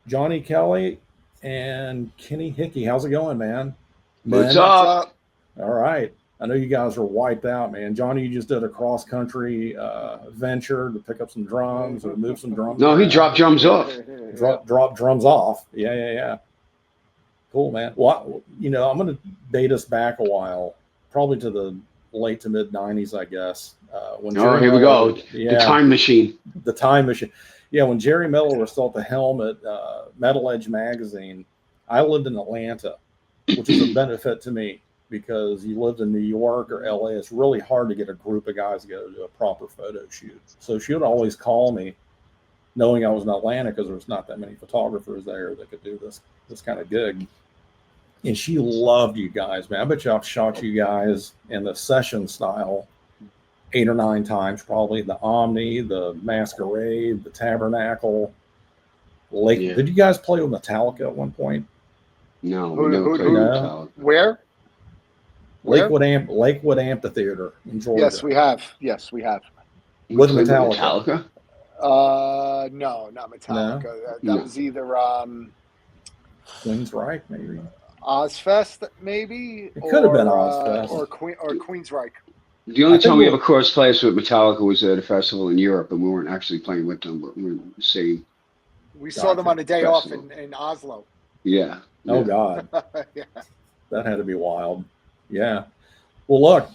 Johnny Kelly and Kenny Hickey. How's it going, man? What's Men. What's up? up? All right. I know you guys are wiped out, man. Johnny, you just did a cross country venture to pick up some drums or move some drums No, he around. dropped drums off. Drop drums off. Yeah. Cool, man. Well, I'm going to date us back a while, probably to the late to mid '90s, I guess. When Oh, Jerry here we Miller, go. yeah, The time machine. the time machine. Yeah, when Jerry Miller was still at the helm at Metal Edge magazine, I lived in Atlanta, which is a benefit to me because you lived in New York or LA. It's really hard to get a group of guys to go to a proper photo shoot. So she would always call me, knowing I was in Atlanta because there was not that many photographers there that could do this kind of gig. And she loved you guys, man. I bet you I've shot you guys in the session style 8 or 9 times, probably the Omni, the Masquerade, the Tabernacle, Lake. Yeah. Did you guys play with Metallica at one point? No, we never played no. Metallica. Where? Lakewood Amphitheater in Georgia. Yes, we have. Yes, we have. With We played Metallica. No, not Metallica. That No. was either Queensryche, maybe. Ozfest, maybe. It could have been Ozfest. or Queensryche. The only I think time we ever crossed paths with Metallica was at a festival in Europe, and we weren't actually playing with them, but we were in the same. We saw them on a day Festival. off in Oslo. Yeah. Oh yeah. God, Yeah. that had to be wild. Yeah. Well, look,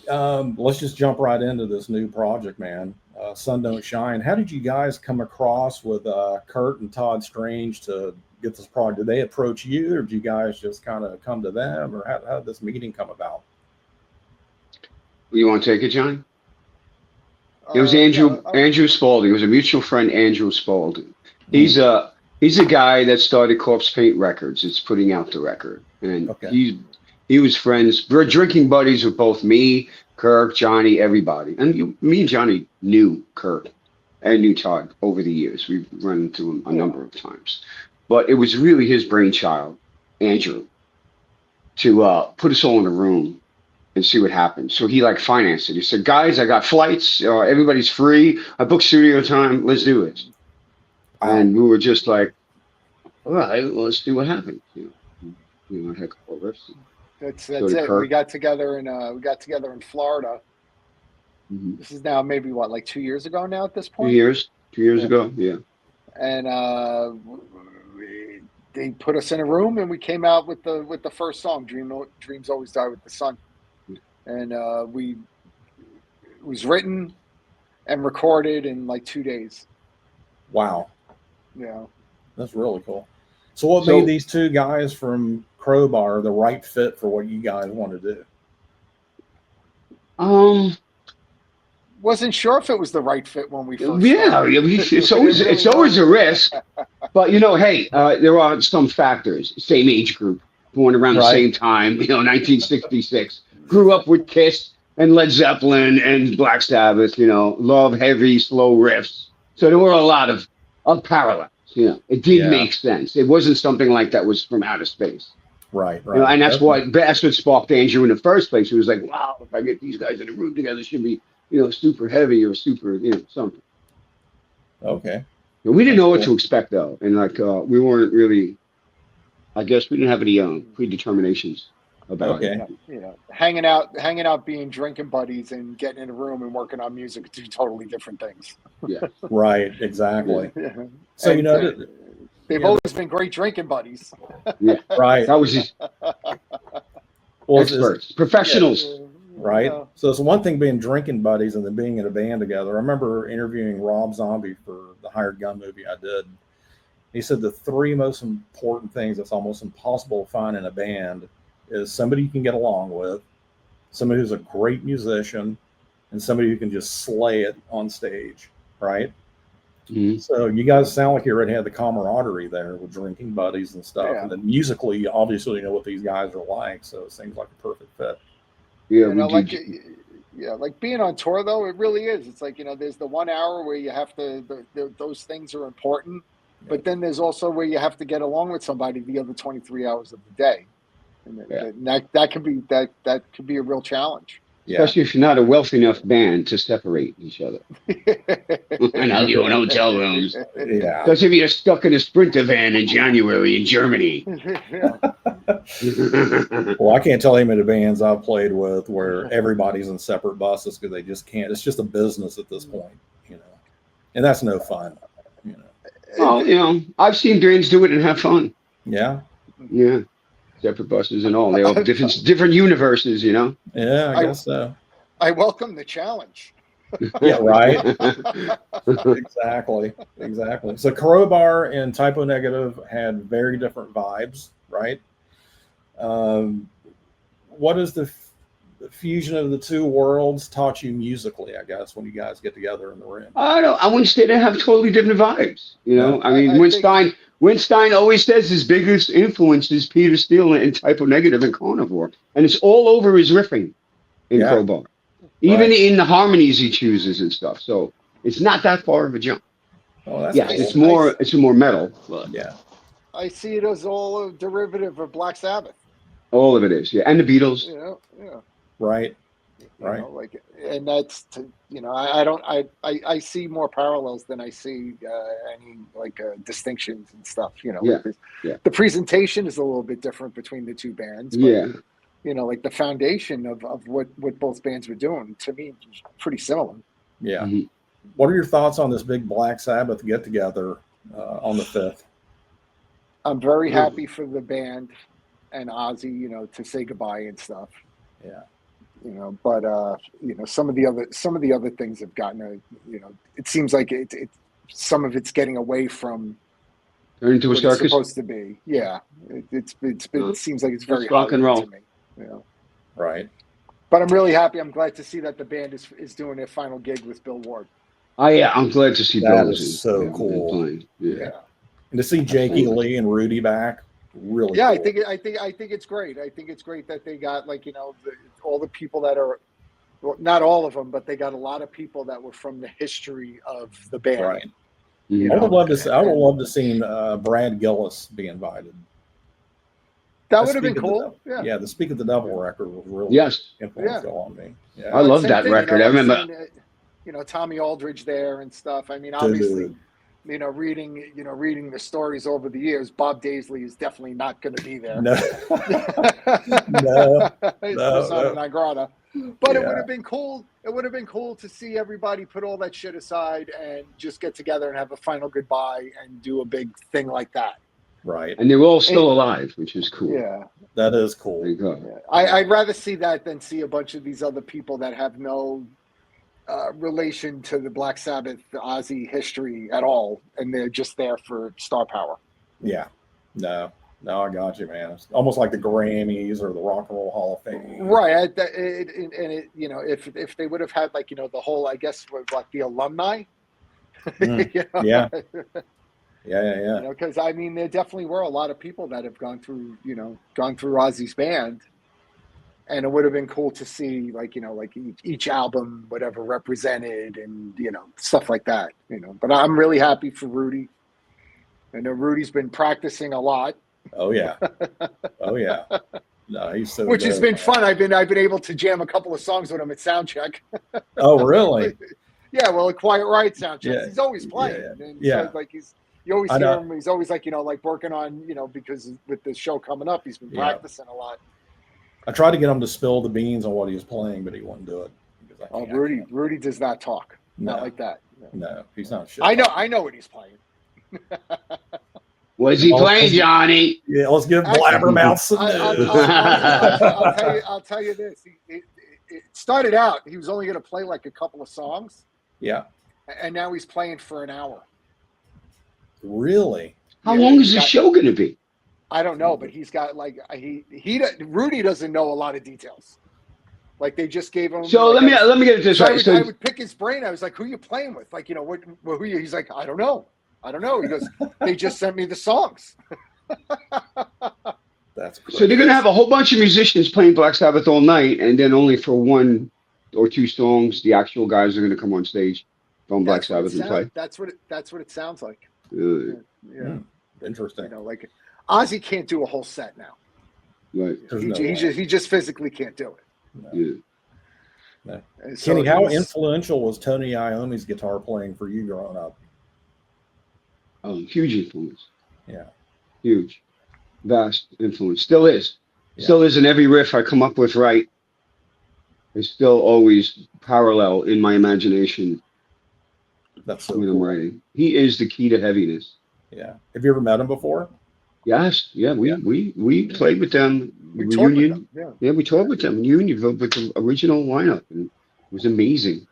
let's just jump right into this new project, man. Sun Don't Shine. How did you guys come across with Kurt and Todd Strange to get this project? Did they approach you, or did you guys just kind of come to them, or how did this meeting come about? You want to take it, Johnny? It was Andrew Spalding. It was a mutual friend, Andrew Spalding. He's a guy that started Corpse Paint Records. It's putting out the record, and Okay. he was friends. We're drinking buddies with both me, Kirk, Johnny, everybody. And me and Johnny knew Kirk and knew Todd over the years. We've run into him a number of times, but it was really his brainchild, Andrew, to put us all in a room and see what happens. So he financed it. He said, "Guys, I got flights. Everybody's free. I booked studio time. Let's do it." And we were just like, "All right, well, let's see what happens." Heck of all this. That's it. Kirk. We got together in Florida. Mm-hmm. This is now maybe like 2 years ago now at this point. 2 years ago, yeah. And they put us in a room, and we came out with the first song, "Dreams Always Die with the Sun," and it was written and recorded in like 2 days. Wow. Yeah, That's really cool. So what made these two guys from Crowbar the right fit for what you guys want to do? wasn't sure if it was the right fit when we first Yeah, started. it's always a risk. But hey, there are some factors. Same age group, born around the same time, 1966. Grew up with Kiss and Led Zeppelin and Black Sabbath, love heavy, slow riffs. So there were a lot of parallels. It did make sense. It wasn't something like that was from outer space. Right. And that's what sparked Andrew in the first place. He was like, "Wow, if I get these guys in a room together, it should be, super heavy or super, something." Okay. We didn't know what to expect though, and we weren't really. I guess we didn't have any predeterminations about it. Hanging out, being drinking buddies, and getting in a room and working on music are two totally different things. Yeah. Right. Exactly. Yeah. So they've always been great drinking buddies. Yeah. Right. That was his experts, professionals. Yeah. Right. Yeah. So it's one thing being drinking buddies and then being in a band together. I remember interviewing Rob Zombie for the Hired Gun movie I did. He said the 3 most important things that's almost impossible to find in a band is somebody you can get along with, somebody who's a great musician, and somebody who can just slay it on stage. Right. Mm-hmm. So you guys sound like you already had the camaraderie there with drinking buddies and stuff. Yeah. And then musically, obviously, you know what these guys are like. So it seems like a perfect fit. Yeah, like being on tour though, it really is. It's like, there's the 1 hour where you have to, those things are important, but then there's also where you have to get along with somebody the other 23 hours of the day. And that could be a real challenge. Especially if you're not a wealthy enough band to separate each other. And I'll you in hotel rooms. Yeah. Especially if you're stuck in a Sprinter van in January in Germany. Well, I can't tell you how many bands I've played with where everybody's in separate buses because they just can't. It's just a business at this point, you know, and that's no fun, you know. Well, you know, I've seen bands do it and have fun. Yeah. Yeah. Separate buses and all. They all different universes, you know. Yeah, I guess so. I welcome the challenge. Yeah, right. Exactly. So Crowbar and Typo Negative had very different vibes, right? What is the fusion of the two worlds taught you musically, I guess, when you guys get together in the room? I wouldn't say they have totally different vibes. You know, I mean, Winstein always says his biggest influence is Peter Steele and Typo Negative and Carnivore, and it's all over his riffing in Crowbar, even in the harmonies he chooses and stuff. So it's not that far of a jump. Oh, that's yes, cool. it's more metal. But yeah, I see it as all a derivative of Black Sabbath. All of it is, yeah, and the Beatles. You know, yeah. Right. You know, like, and that's you know, I see more parallels than I see any like distinctions and stuff. You know, the presentation is a little bit different between the two bands. But, you know, like the foundation of what both bands were doing to me is pretty similar. Yeah. Mm-hmm. What are your thoughts on this big Black Sabbath get together on the 5th? I'm very happy for the band and Ozzy, you know, to say goodbye and stuff. Yeah. You know, but you know, some of the other things have gotten you know, it seems like some of it's getting away from turning into a circus. It's supposed to be. Yeah. It seems like it's very rock and roll to me. You know. Right. But I'm really happy. I'm glad to see that the band is doing their final gig with Bill Ward. Oh yeah, I'm glad to see that Bill. Is so cool. Yeah. And to see Jakey Lee and Rudy back. Really cool. I think it's great. I think it's great that they got, like, you know, all the people that are, well, not all of them, but they got a lot of people that were from the history of the band. Right. I would love to see Brad Gillis be invited. That would have been cool. Yeah, the Speak of the Devil record was really influential on me. Yeah. I love that record. I remember, you know, Tommy Aldridge there and stuff. I mean, obviously. You know, reading the stories over the years, Bob Daisley is definitely not going to be there. No, persona non grata. But it would have been cool. It would have been cool to see everybody put all that shit aside and just get together and have a final goodbye and do a big thing like that. Right. And they're all still alive, which is cool. Yeah, that is cool. There you go. Yeah. I'd rather see that than see a bunch of these other people that have no relation to the Black Sabbath, the Ozzy history at all, and they're just there for star power. Yeah, no, I got you, man. It's almost like the Grammys or the Rock and Roll Hall of Fame, right? And you know, if they would have had, like, you know, the whole, I guess, was like the alumni. You know? Yeah. You know, because I mean, there definitely were a lot of people that have gone through Ozzy's band. And it would have been cool to see, like, you know, like each album, whatever represented, and, you know, stuff like that, you know. But I'm really happy for Rudy. I know Rudy's been practicing a lot. Oh yeah. No, he's so. Which has been fun. I've been able to jam a couple of songs with him at soundcheck. Oh really? Yeah. Well, at Quiet Riot soundcheck, he's always playing. So, like, you always hear him. He's always, like, you know, like working on, you know, because with the show coming up, he's been practicing a lot. I tried to get him to spill the beans on what he was playing, but he wouldn't do it. Rudy does not talk. Not like that. No, he's not shit. I know what he's playing. What's he playing, Johnny? Yeah, let's give Blabbermouth some I'll tell you this. It started out, he was only going to play like a couple of songs. Yeah. And now he's playing for an hour. Really? How long is the show going to be? I don't know, but he's got, like, Rudy doesn't know a lot of details. Like, they just gave him. So like, let me get it this right. I would pick his brain. I was like, "Who are you playing with?" Like, you know, who are you? He's like, "I don't know." He goes, "They just sent me the songs." That's crazy. So they're gonna have a whole bunch of musicians playing Black Sabbath all night, and then only for one or two songs, the actual guys are gonna come on stage from Black Sabbath and play. That's what it sounds like. Yeah. Interesting. You know, like, Ozzy can't do a whole set now. Right. He just physically can't do it. Yeah. Yeah. And so Kenny, how he's- influential was Tony Iommi's guitar playing for you growing up? Huge influence. Yeah. Huge. Vast influence. Still is. Yeah. Still is in every riff I come up with, right? It's still always parallel in my imagination That's so when I'm cool. writing. He is the key to heaviness. Yeah. Have you ever met him before? Yes. Yeah. We played with them. we toured with Reunion. them, Yeah, we toured with them. Unionville with the original lineup. And it was amazing.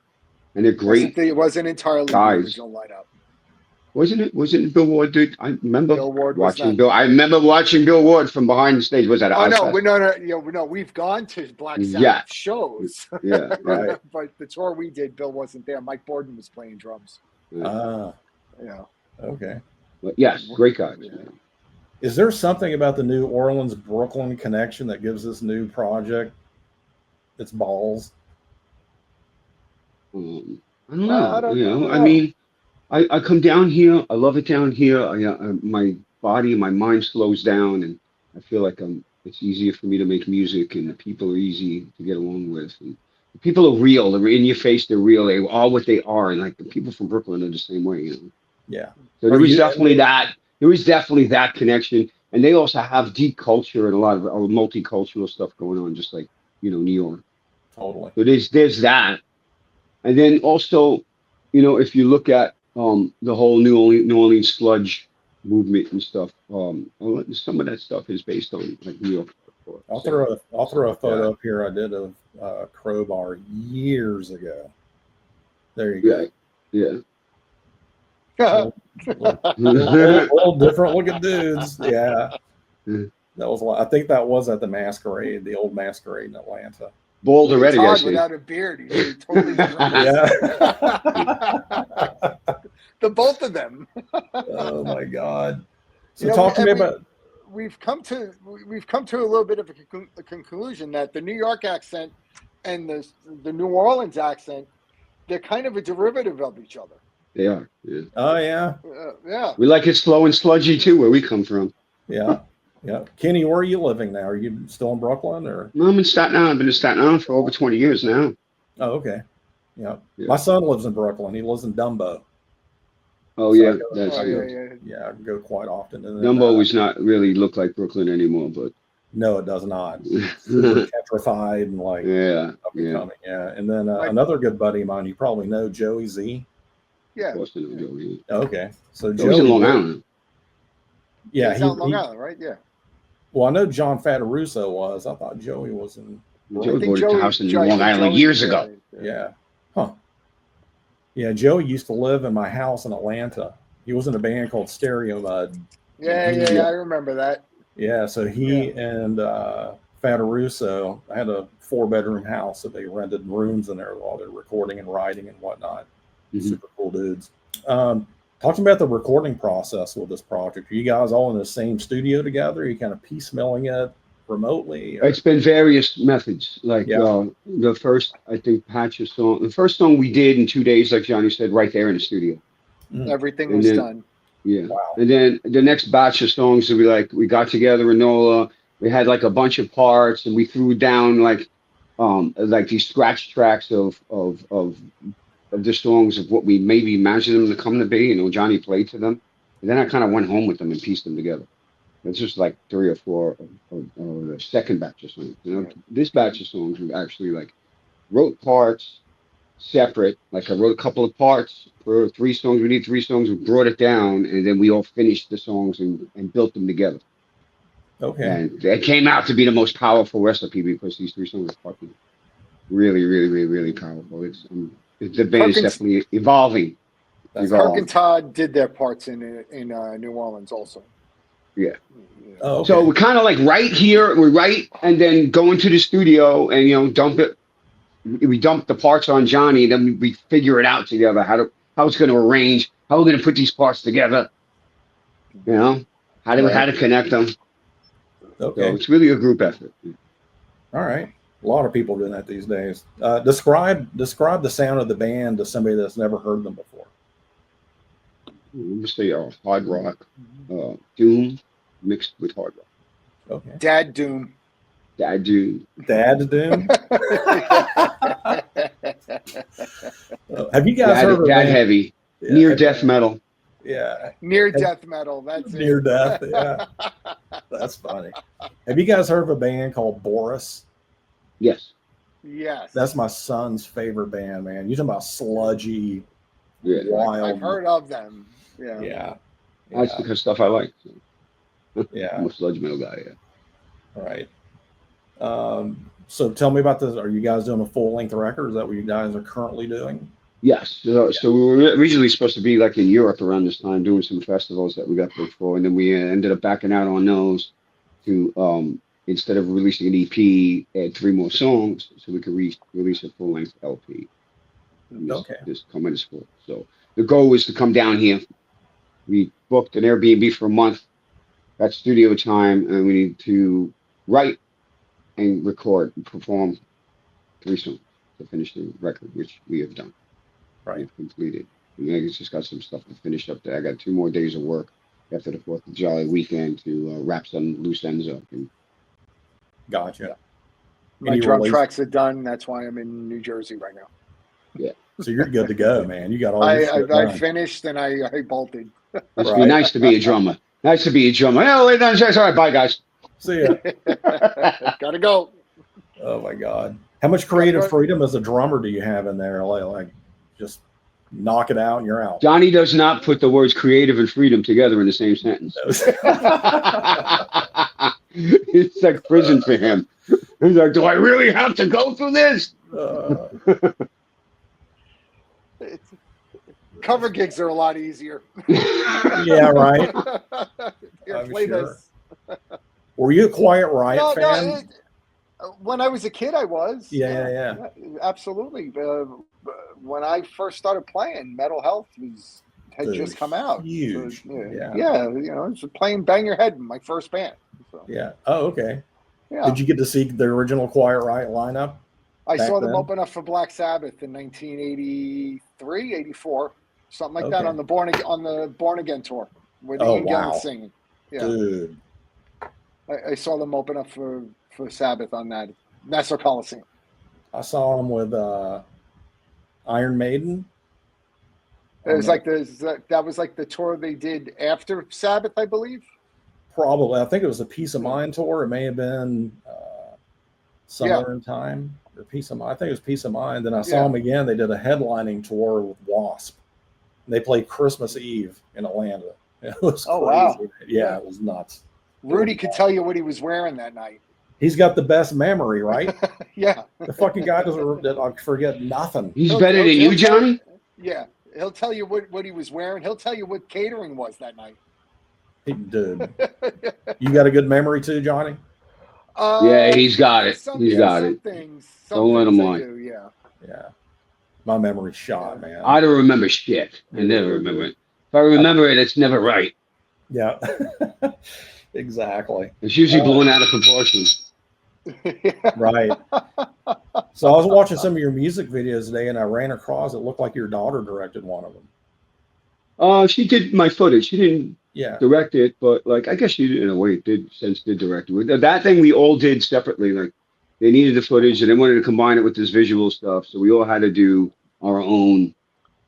And they're great It wasn't entirely the guys. original lineup. Wasn't it? Wasn't it Bill Ward? Dude, I remember Bill Ward was watching not Bill. there. I remember watching Bill Ward from behind the stage. Was that? Oh no, Ozfest? no, we've gone to Black Sabbath Yeah. shows. Yeah. Right. But the tour we did, Bill wasn't there. Mike Borden was playing drums. Ah, Yeah. okay. But yes, great guys. Yeah. Is there something about the New Orleans Brooklyn connection that gives this new project its balls? I don't know. I don't know. I mean, I come down here. I love it down here. My body, my mind slows down, and I feel like it's easier for me to make music, and the people are easy to get along with. And the people are real. They're in your face. They're real. They are what they are. And like the people from Brooklyn are the same way. Yeah. So there was definitely that. There was definitely that connection, and they also have deep culture and a lot of multicultural stuff going on, just like New York. Totally. So there's that, and then also, if you look at the whole New Orleans sludge movement and stuff, some of that stuff is based on like New York. I'll throw a photo up here I did of Crowbar years ago. There you go. Yeah. Little different looking dudes. Yeah. Yeah. That was. I think that was at the Masquerade, the old Masquerade in Atlanta. Bald already, I Todd see. without a beard, he's totally different. Yeah. The both of them. Oh my God. So You know, talk to me and about. We've come to a little bit of a conclusion that the New York accent and the New Orleans accent, they're kind of a derivative of each other. They are. Yeah. Oh yeah. Yeah. We like it slow and sludgy too, where we come from. Yeah. Yeah. Kenny, where are you living now? Are you still in Brooklyn or? No, I'm in Staten Island. I've been in Staten Island for over 20 years now. Oh, okay. Yeah. Yeah. My son lives in Brooklyn. He lives in Dumbo. Oh, So yeah. I go- That's Oh, good. yeah. Yeah, I go quite often. And then, Dumbo does not really look like Brooklyn anymore, but No, it does not. Super yeah, petrified and like yeah, up and of coming. Yeah. And then Like- another good buddy of mine, you probably know Joey Z. Yeah. course they don't go here. Okay. So Joey's in Long Joey- Island. Yeah. He's out in Long Island, right? Yeah. Well, I know John Fataruso was. I thought Joey was in. Joey I think bought a house in Joey- Long Island Joey- years ago. Yeah. Huh. Yeah. Joey used to live in my house in Atlanta. He was in a band called Stereo Mud. Yeah. I remember that. Yeah. So he and Fataruso had a 4-bedroom house. So they rented rooms in there while they're recording and writing and whatnot. Mhm. Super cool dudes. Talk to me about the recording process with this project. Are you guys all in the same studio together? Are you kind of piecemealing it remotely? Or? It's been various methods. Like Yeah. the first, I think, the first song we did in 2 days, like Johnny said, right there in the studio. Everything And was then- done. Yeah. Wow. And then the next batch of songs that we got together in NOLA, we had like a bunch of parts and we threw down like these scratch tracks of the songs of what we maybe imagined them to come to be. Johnny played to them. And then I kind of went home with them and pieced them together. It's just like 3 or 4 of the second batch of songs. This batch of songs we actually like wrote parts separate. Like I wrote a couple of parts for 3 songs. We need 3 songs. We brought it down, and then we all finished the songs and built them together. Okay. And it came out to be the most powerful recipe because these 3 songs are fucking really, really, really, really powerful. The band is Perkins- definitely evolving. That's Kirk and Todd did their parts in New Orleans also. Yeah. Oh, okay. So we're kind of like right here. We write and then go into the studio and dump it. We dump the parts on Johnny, and then we figure it out together how it's going to arrange, how we're going to put these parts together. How to connect them. Okay. So it's really a group effort. All right. A lot of people doing that these days. Describe the sound of the band to somebody that's never heard them before. We say hard rock, doom mixed with hard rock. Okay. Dad Doom. Dad doom. Dad Doom. Have you guys heard of that band? heavy? Yeah, Near death metal. Yeah, Near death metal. That's near it. death. Yeah, that's funny. Have you guys heard of a band called Boris? Yes. Yes. That's my son's favorite band, man. You're talking about sludgy, Yeah. wild. I've heard of them. Yeah. Yeah, That's the kind of stuff I like. yeah, I'm a sludge metal guy. Yeah. right. So tell me about this. Are you guys doing a full length record? Is that what you guys are currently doing? Yes. So we were originally supposed to be like in Europe around this time, doing some festivals that we got booked for, and then we ended up backing out on those to instead of releasing an EP, add 3 more songs so we could release a full length LP. This coming this fall. So the goal was to come down here. We booked an Airbnb for a month. Got studio time, and we need to write and record and perform 3 songs to finish the record, which we have done. Right. We've completed. And I just got some stuff to finish up there. I got 2 more days of work after the 4th of July weekend to wrap some loose ends up. And Gotcha. My drum tracks are done. That's why I'm in New Jersey right now. Yeah. So you're good to go, man. You got all your shit I done. finished and I bolted. Must be nice to be a drummer. Nice to be a drummer. Oh, wait, all right, bye, guys. See ya. Gotta go. Oh my God. How much creative freedom as a drummer do you have in there? Like just knock it out and you're out. Johnny does not put the words creative and freedom together in the same sentence. It's like prison for him. He's like, do I really have to go through this? Cover gigs are a lot easier. Yeah, right. I'm sure. Were you a Quiet Riot fan? When I was a kid, I was. Yeah. Absolutely. When I first started playing, Metal Health had just come out. Huge. So, yeah. It's playing Bang Your Head, my first band. So. Yeah. Oh, okay. Yeah. Did you get to see the original Quiet Riot lineup? I saw them open up for Black Sabbath in 1983, 84, something like that on the Born Again tour with Ian Gillan singing. Yeah. Dude. I saw them open up for Sabbath on that Nassau Coliseum. I saw them with Iron Maiden. It was that was like the tour they did after Sabbath, I believe. Probably. I think it was a Peace of Mind tour. It may have been Summer in Time or Peace of Mind. I think it was Peace of Mind. Then I saw them again. They did a headlining tour with Wasp. They played Christmas Eve in Atlanta. It was crazy. Wow. Yeah, it was nuts. Rudy could tell you what he was wearing that night. He's got the best memory, right? Yeah. The fucking guy doesn't forget nothing. He's better than you, Johnny? Yeah. He'll tell you what he was wearing. He'll tell you what catering was that night. Dude. You got a good memory too, Johnny? Yeah, he's got it. He's got it. Don't let him lie. Yeah. My memory's shot, man. I don't remember shit. I never remember it. If I remember it, it's never right. Yeah. Exactly. It's usually blown out of proportion. Right. So I was watching some of your music videos today and I ran across it looked like your daughter directed one of them. She did my footage. She didn't direct it, but like I guess she in a way did direct it. That thing we all did separately. Like they needed the footage and they wanted to combine it with this visual stuff. So we all had to do our own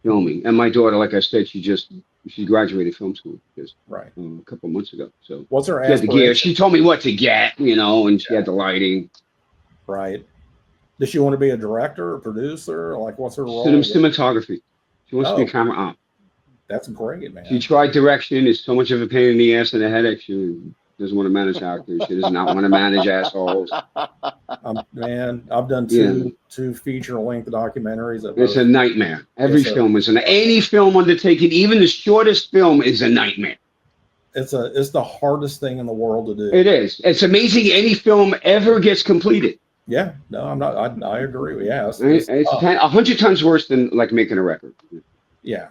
filming. And my daughter, like I said, she graduated film school just a couple of months ago. So what's her she had the gear. She told me what to get, and she had the lighting. Right. Does she want to be a director or producer? Like what's her role? Cinematography. She wants to be a camera op. That's great, man. She tried direction. It's so much of a pain in the ass and a headache. She doesn't want to manage actors. She does not want to manage assholes. Man, I've done two feature-length documentaries. It's a nightmare. Every film is any film undertaken, even the shortest film, is a nightmare. It's the hardest thing in the world to do. It is. It's amazing any film ever gets completed. Yeah, no, I'm not. I agree. Yeah, it's 100 times worse than like making a record. Yeah.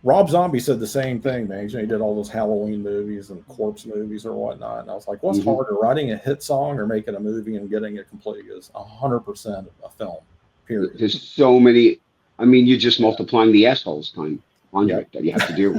Rob Zombie said the same thing, man. He did all those Halloween movies and corpse movies or whatnot. And I was like, what's harder, writing a hit song or making a movie and getting it complete? Is 100% a film, period. There's so many. I mean, you're just multiplying the assholes time 100 that you have to do.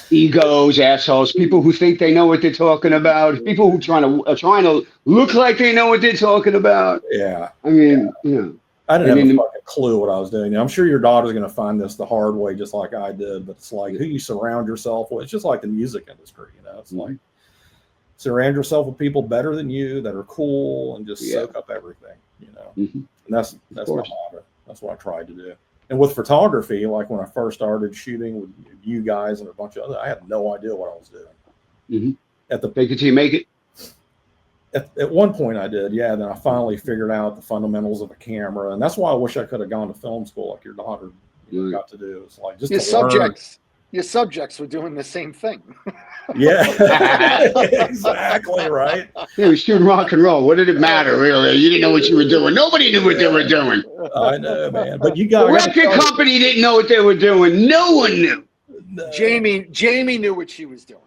Egos, assholes, people who think they know what they're talking about, people who are trying to look like they know what they're talking about. Yeah. I mean, you know. I didn't And have a then, fucking clue what I was doing. I'm sure your daughter's going to find this the hard way, just like I did. But it's like who you surround yourself with. It's just like the music industry, you know. It's like surround yourself with people better than you that are cool and just soak up everything, you know. And that's my motto. That's what I tried to do. And with photography, like when I first started shooting with you guys and a bunch of other, I had no idea what I was doing. At the fake it till you make it. At one point I did, yeah. Then I finally figured out the fundamentals of a camera, and that's why I wish I could have gone to film school like your daughter got to do. It's like just your subjects were doing the same thing. Yeah, exactly right. Yeah, we shooting rock and roll. What did it matter, really? You didn't know what you were doing. Nobody knew what they were doing. I know, man. But you got the record company didn't know what they were doing. No one knew. No. Jamie knew what she was doing.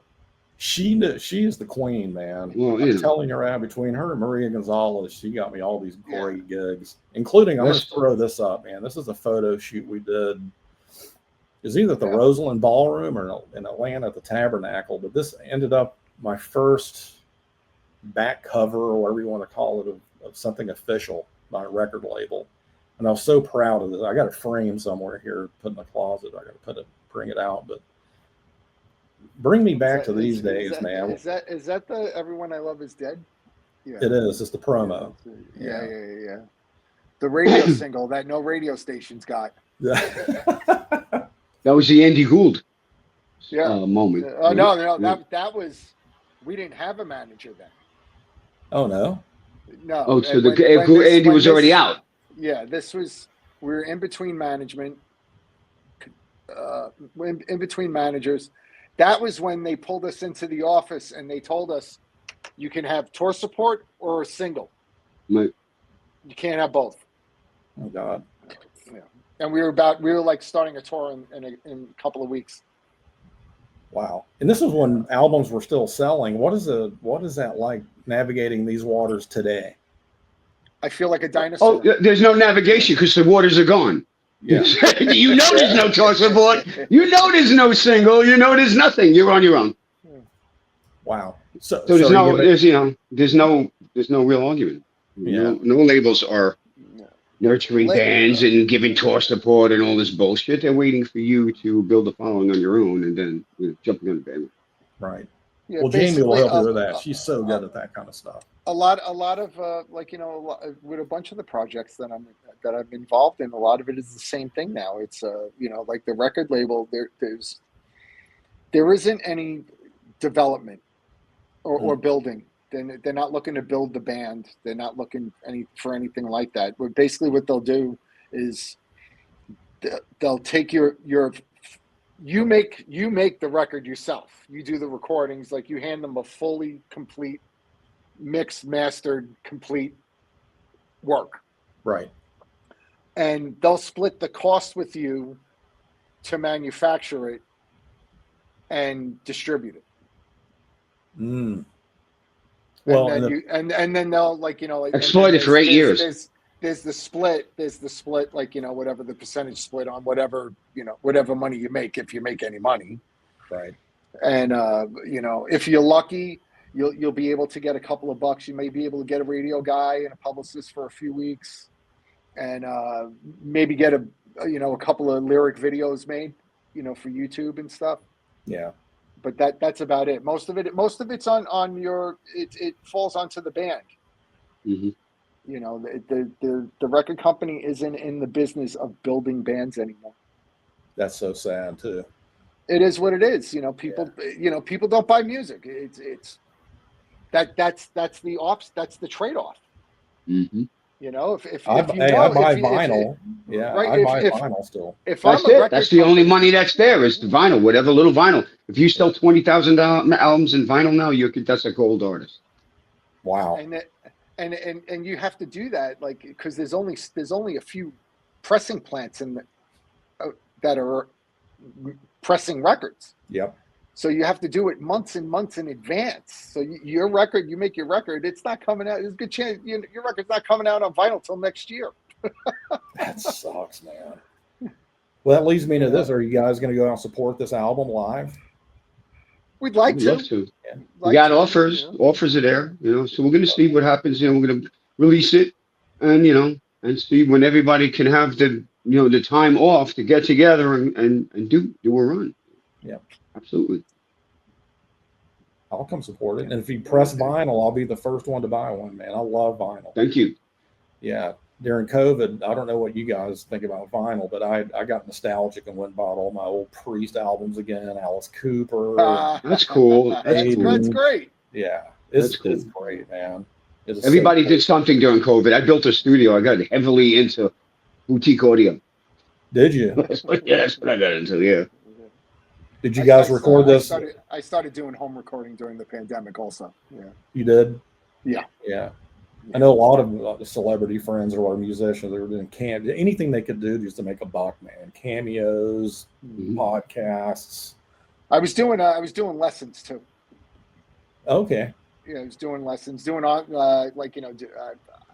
She knew. She is the queen, man. Well, I'm telling you, between her and Maria Gonzalez, she got me all these great gigs, including. I'm going to throw this up, man. This is a photo shoot we did. Is either at the Roseland Ballroom or in Atlanta at the Tabernacle, but this ended up my first back cover or whatever you want to call it of something official by a record label, and I was so proud of it. I got it framed somewhere here, put in the closet. I got to bring it out, but bring me back to these days, man. Is that the Everyone I Love Is Dead? Yeah, it is. It's the promo. Yeah. The radio single that no radio stations got. That was the Andy Gould moment. No, that was, we didn't have a manager then. Oh, no? No. Oh, so Andy was already out. Yeah, we were in between management, in between managers. That was when they pulled us into the office and they told us, you can have tour support or a single. Right. You can't have both. Oh, God. Yeah. And we were like starting a tour in a couple of weeks. Wow. And this is when albums were still selling. What is that like navigating these waters today? I feel like a dinosaur. Oh, there's no navigation because the waters are gone. Yeah. You know there's no tour support. You know there's no single. You know there's nothing. You're on your own. Wow. So there's no real argument. Yeah. No labels are nurturing bands and giving tour support and all this bullshit. They're waiting for you to build a following on your own and then jumping on the band. Right. Yeah, well, Jamie will help you with that. She's so good at that kind of stuff. A lot of with a bunch of the projects that I'm involved in, a lot of it is the same thing now. It's like the record label. There isn't any development or building. They're not looking to build the band. They're not looking for anything like that. But basically, what they'll do is they'll take you make the record yourself. You do the recordings, like you hand them a fully complete, mixed, mastered, complete work. Right. And they'll split the cost with you to manufacture it and distribute it. Well, and then they'll exploit it for 8 years. There's the split, like, whatever the percentage split on whatever money you make, if you make any money. Right. And, if you're lucky, you'll be able to get a couple of bucks. You may be able to get a radio guy and a publicist for a few weeks and maybe get a couple of lyric videos made, for YouTube and stuff. Yeah. But that's about it. Most of it's on your. It falls onto the band. Mm-hmm. The record company isn't in the business of building bands anymore. That's so sad too. It is what it is. People. Yeah. People don't buy music. That's the trade-off. Mm-hmm. If I buy vinyl. I buy vinyl still. That's the only money that's there is the vinyl, whatever little vinyl. If you sell 20,000 albums in vinyl now, that's a gold artist. Wow. And you have to do that, because there's only a few pressing plants that are pressing records. Yep. So you have to do it months and months in advance. So you make your record, it's not coming out. There's a good chance your record's not coming out on vinyl till next year. That sucks, man. Well, that leads me to this. Are you guys going to go out and support this album live? We'd like We'd to. love to. Yeah. We got offers. Offers are there, so we're going to see what happens. We're going to release it and, and see when everybody can have the time off to get together and do a run. Yeah. Absolutely. I'll come support it. And if you press vinyl, I'll be the first one to buy one, man. I love vinyl. Thank you. Yeah. During COVID, I don't know what you guys think about vinyl, but I got nostalgic and went and bought all my old Priest albums again, Alice Cooper. That's cool. That's great. Yeah. That's cool. It's great, man. Everybody did something during COVID. I built a studio. I got heavily into boutique audio. Did you? That's what I got into, yeah. Did you guys record this? I started doing home recording during the pandemic also. Yeah. You did? Yeah. Yeah. I know a lot of celebrity friends or musicians, they were doing anything they could do just to make a buck, man. Cameos, podcasts. I was doing lessons too. Okay. Yeah, I was doing lessons, I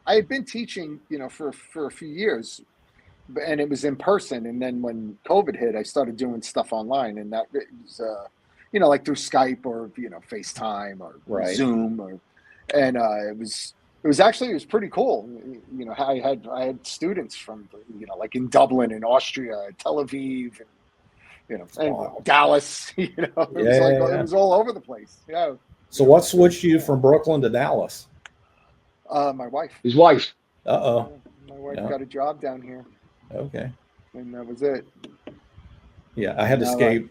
had been teaching, for a few years, and it was in person. And then when COVID hit, I started doing stuff online, and that was, like through Skype or FaceTime or Zoom, it was pretty cool. I had students from like in Dublin and Austria, Tel Aviv, and Dallas. It was all over the place. Yeah. So what switched you from Brooklyn to Dallas? My wife. His wife. Uh-oh. My wife got a job down here. Okay. And that was it. Yeah, I had to escape.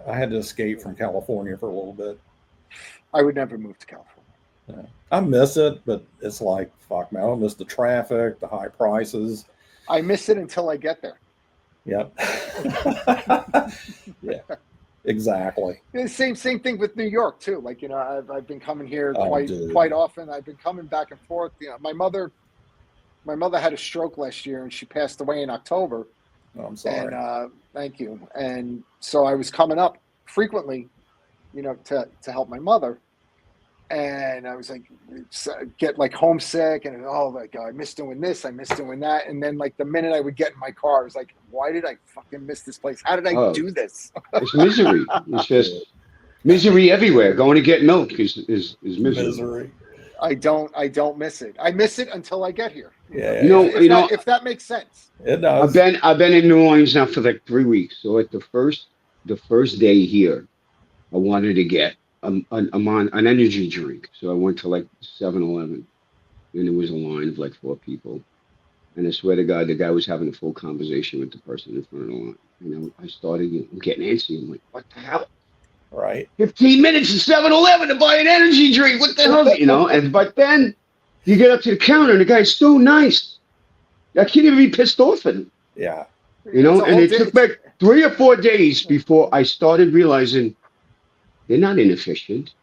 I had to escape from California for a little bit. I would never move to California. Yeah. I miss it, but it's like, fuck, man. I don't miss the traffic, the high prices. I miss it until I get there. Yep. Yeah, exactly. The same thing with New York too. Like, I've been coming here quite often. I've been coming back and forth. My mother had a stroke last year and she passed away in October. Oh, I'm sorry. And thank you. And so I was coming up frequently, to help my mother. And I was like, get like homesick and I miss doing this, I miss doing that. And then like the minute I would get in my car, I was like, why did I fucking miss this place? How did I do this? It's misery. It's just misery everywhere. Going to get milk is misery. I don't miss it. I miss it until I get here. Yeah. If that makes sense. It does. I've been in New Orleans now for like 3 weeks. So at the first day here, I wanted to get an energy drink. So I went to like 7-Eleven and there was a line of like 4 people. And I swear to God, the guy was having a full conversation with the person in front of the line. I started getting antsy. I'm like, what the hell? Right. 15 minutes to 7-Eleven to buy an energy drink. What the hell? But then you get up to the counter and the guy's so nice. I can't even be pissed off at him. Yeah. And it took back 3 or 4 days before I started realizing they're not inefficient.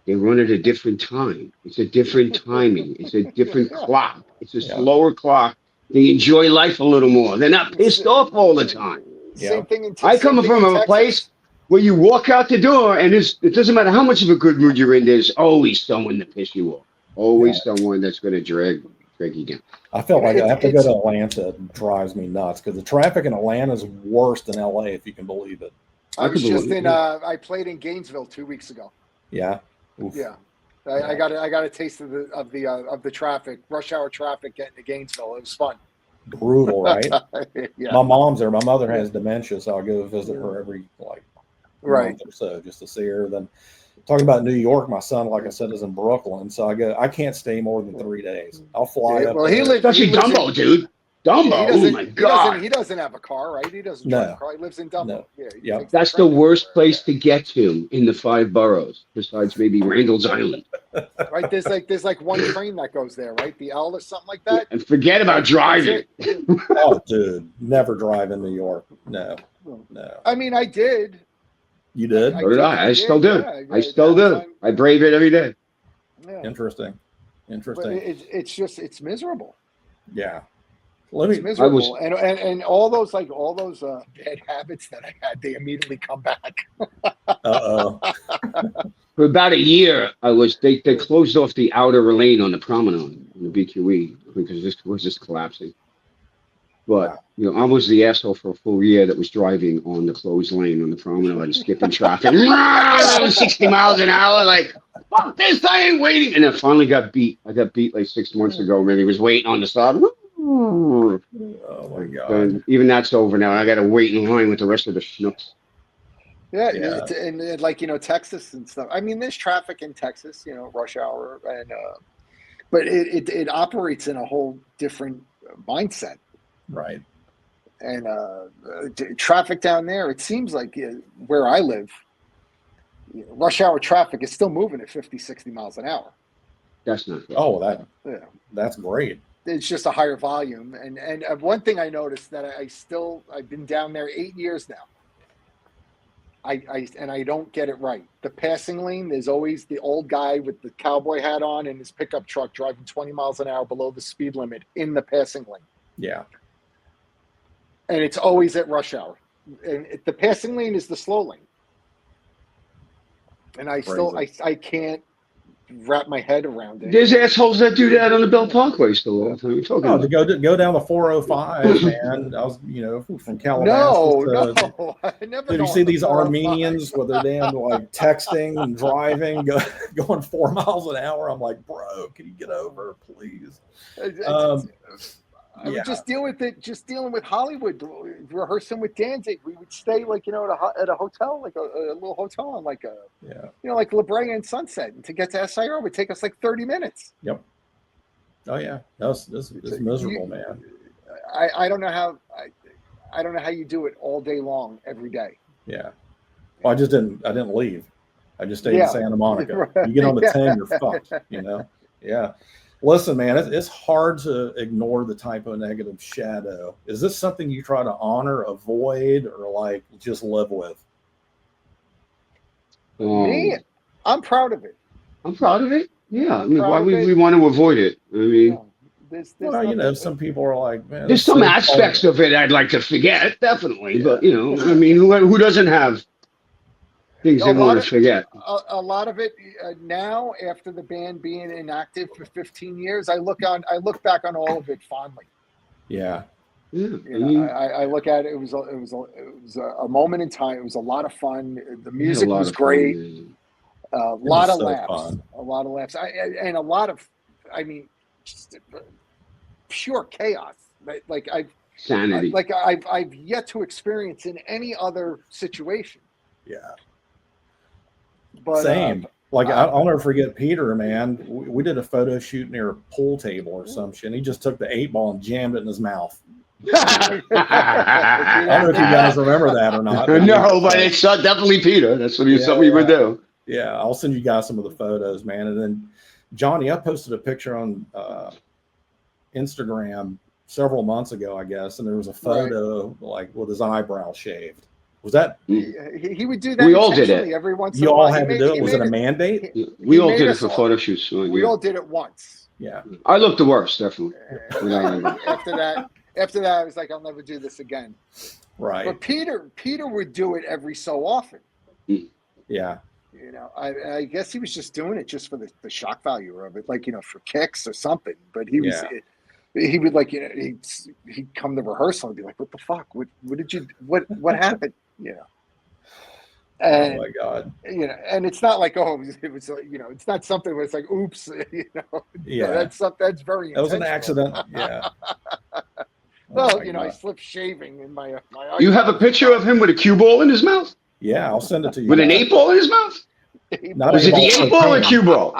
They run at a different time. It's a different timing. It's a different clock. It's a slower clock. They enjoy life a little more. They're not pissed off all the time. Same thing in I come from a place where you walk out the door and it doesn't matter how much of a good mood you're in, there's always someone to piss you off. Always someone that's going to drag you down. I felt like I have to go to Atlanta. It drives me nuts because the traffic in Atlanta is worse than LA, if you can believe it. I played in Gainesville 2 weeks ago. Yeah. Oof. Yeah. I got a taste of the traffic, rush hour traffic getting to Gainesville. It was fun. Brutal, right? Yeah. My mom's there. My mother has dementia, so I go visit her every month or so just to see her. Then talking about New York, my son, like I said, is in Brooklyn, so I can't stay more than 3 days. I'll fly up. Well, he lives. Especially Dumbo, dude. Dumbo. Oh my God. He doesn't have a car, right? He doesn't drive a car. He lives in Dumbo. No. Yeah. That's the worst place to get to in the 5 boroughs, besides maybe Randall's Island. Right. There's like one train that goes there, right? The L or something like that. And forget about driving. Oh, dude, never drive in New York. No. I mean, I did. You did? I still do. I still do. I brave it every day. Yeah. Interesting. But it's miserable. Yeah. It's miserable. And all those bad habits that I had, they immediately come back. Uh-oh. For about a year, they closed off the outer lane on the promenade on the BQE because this was just collapsing. But you know, I was the asshole for a full year that was driving on the closed lane on the promenade and skipping traffic. 60 miles an hour, like, fuck this, I ain't waiting. And then finally got beat. I got beat like 6 months ago, man. He was waiting on the side. Oh my God. And even that's over now. I got to wait in line with the rest of the schnooks. Yeah, Yeah. and like, you know, Texas and stuff. I mean, there's traffic in Texas, you know, rush hour, and but it operates in a whole different mindset. Right. And traffic down there, it seems like where I live, rush hour traffic is still moving at 50, 60 miles an hour. That's not good. Oh, Yeah. that's great. It's just a higher volume. And one thing I noticed that I've been down there 8 years now. I don't get it right. The passing lane, there's always the old guy with the cowboy hat on and his pickup truck driving 20 miles an hour below the speed limit in the passing lane. Yeah. And it's always at rush hour. And the passing lane is the slow lane. And I can't wrap my head around it. There's assholes that do that on the Bell Parkway still all the time. You're talking Oh, about. to go down the 405, man. I was, you know, from Calabasas. No. I never Did go you see on the these 405. Armenians with their damn like texting and driving, going 4 miles an hour? I'm like, bro, can you get over, please? I would just deal with it. Just dealing with Hollywood, rehearsing with Danzig. We would stay like, you know, at a hotel, like a little hotel on like you know, like La Brea and Sunset. And to get to SIR would take us like 30 minutes. Yep. Oh yeah, this miserable, man. I don't know how I don't know how you do it all day long every day. Yeah. Well, I didn't leave. I just stayed in Santa Monica. Right. You get on the 10, you're fucked. You know. Yeah. Listen, man, it's hard to ignore the typo negative shadow. Is this something you try to honor, avoid, or like just live with? Me, I'm proud of it. I'm proud of it. Yeah. I mean, proud why of would it. we want to avoid it? I mean, No, there's Well, you know, nothing- some people are like, man, there's some aspects of it I'd like to forget, definitely. Yeah. But, you know, I mean, who doesn't have things they want to forget? A lot of it now, after the band being inactive for 15 years, I look back on all of it fondly. Yeah. Yeah. You know, I look at it. It was a moment in time. It was a lot of fun. The music was great. A lot of laughs. Fun. A lot of laughs. And a lot of, I mean, just pure chaos. Like Sanity. I've yet to experience in any other situation. Yeah. But, Same. Like I'll never forget Peter, man. We did a photo shoot near a pool table or some shit. And he just took the 8-ball and jammed it in his mouth. I don't know if you guys remember that or not. No, but it's definitely Peter. That's something he would do. Yeah, I'll send you guys some of the photos, man. And then Johnny, I posted a picture on Instagram several months ago, I guess, and there was a photo like with his eyebrow shaved. Was that? He would do that. We all did it. Every once in You a while. all had to do it. Was it a mandate? We all did it for photo shoots. We all did it once. Yeah. I looked the worst, definitely. After that, I was like, I'll never do this again. Right. But Peter would do it every so often. Yeah. You know, I guess he was just doing it just for the shock value of it, like, you know, for kicks or something. But he was, he would, like, you know, he'd come to rehearsal and be like, "What the fuck? What did you? What happened?" You know. And, oh my God. You know, and it's not like, oh, it was, you know, it's not something where it's like, oops, you know. Yeah. That's very. That was an accident. Yeah. Well, you know, I slipped shaving in my. You have a picture of him with a cue ball in his mouth? Yeah, I'll send it to you. With an 8-ball in his mouth? Was it the 8-ball or cue ball?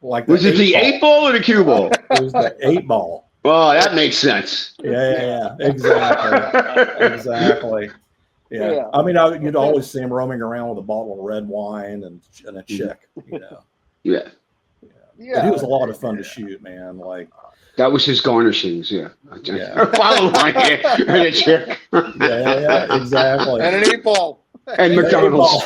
Like was it the 8-ball or the cue ball? It was the 8-ball. Oh, that makes sense. Yeah. Exactly. Yeah. I mean, you'd always see him roaming around with a bottle of red wine and a chick, you know. Yeah. But he was a lot of fun to shoot, man. Like that was his garnishings, Follow line and a chick. Yeah, exactly. And an 8-ball. And McDonald's.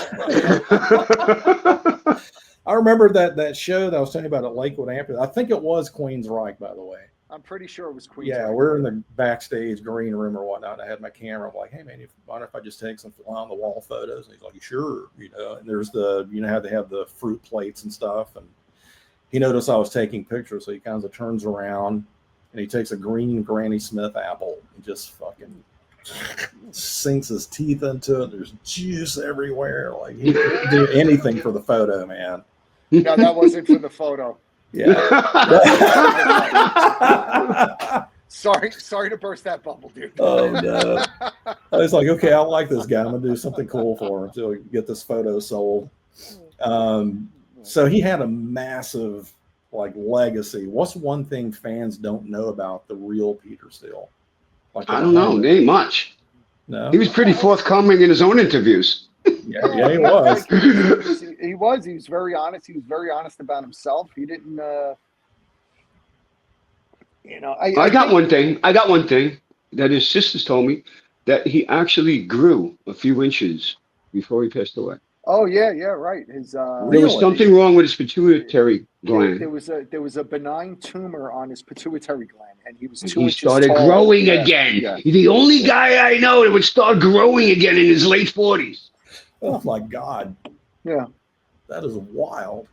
I remember that show that I was telling you about at Lakewood Amphitheater. I think it was Queensryche, by the way. I'm pretty sure it was Queensryche. Yeah, we're in the backstage green room or whatnot. I had my camera. I'm like, hey man, mind if I just take some fly on the wall photos? And he's like, sure, you know. And there's you know how they have the fruit plates and stuff. And he noticed I was taking pictures, so he kind of turns around and he takes a green Granny Smith apple and just fucking sinks his teeth into it. There's juice everywhere. Like he'd do anything for the photo, man. No, that wasn't for the photo. Yeah. Sorry to burst that bubble, dude. Oh no. I was like, okay, I like this guy. I'm gonna do something cool for him to get this photo sold. So he had a massive like legacy. What's one thing fans don't know about the real Peter Steele? Like, I don't know. There ain't much. No, He was pretty forthcoming in his own interviews. yeah, he was. He was very honest. He was very honest about himself. He didn't, I got one thing that his sisters told me, that he actually grew a few inches before he passed away. Oh yeah, right. His There was something wrong with his pituitary gland. There was a benign tumor on his pituitary gland, and he was 2 He inches started tall. growing again. Yeah. He's the only guy I know that would start growing again in his late 40s. Oh my God. Yeah. That is wild.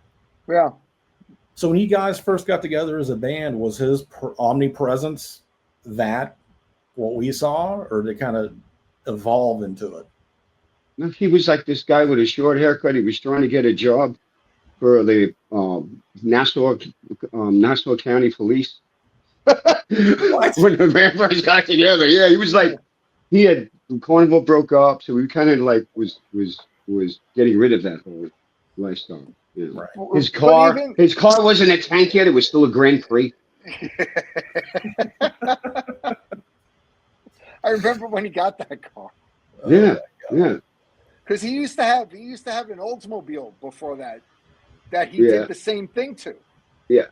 Yeah. So when you guys first got together as a band, was his omnipresence that what we saw, or did it kind of evolve into it? He was like this guy with a short haircut. He was trying to get a job for the Nassau County Police. When the band first got together, yeah, he was like, he had Carnival broke up, so we kind of like was getting rid of that whole lifestyle. Yeah. Right. His car wasn't a tank yet; it was still a Grand Prix. I remember when he got that car. Yeah, yeah. Because he used to have an Oldsmobile before that he did the same thing to. Yeah,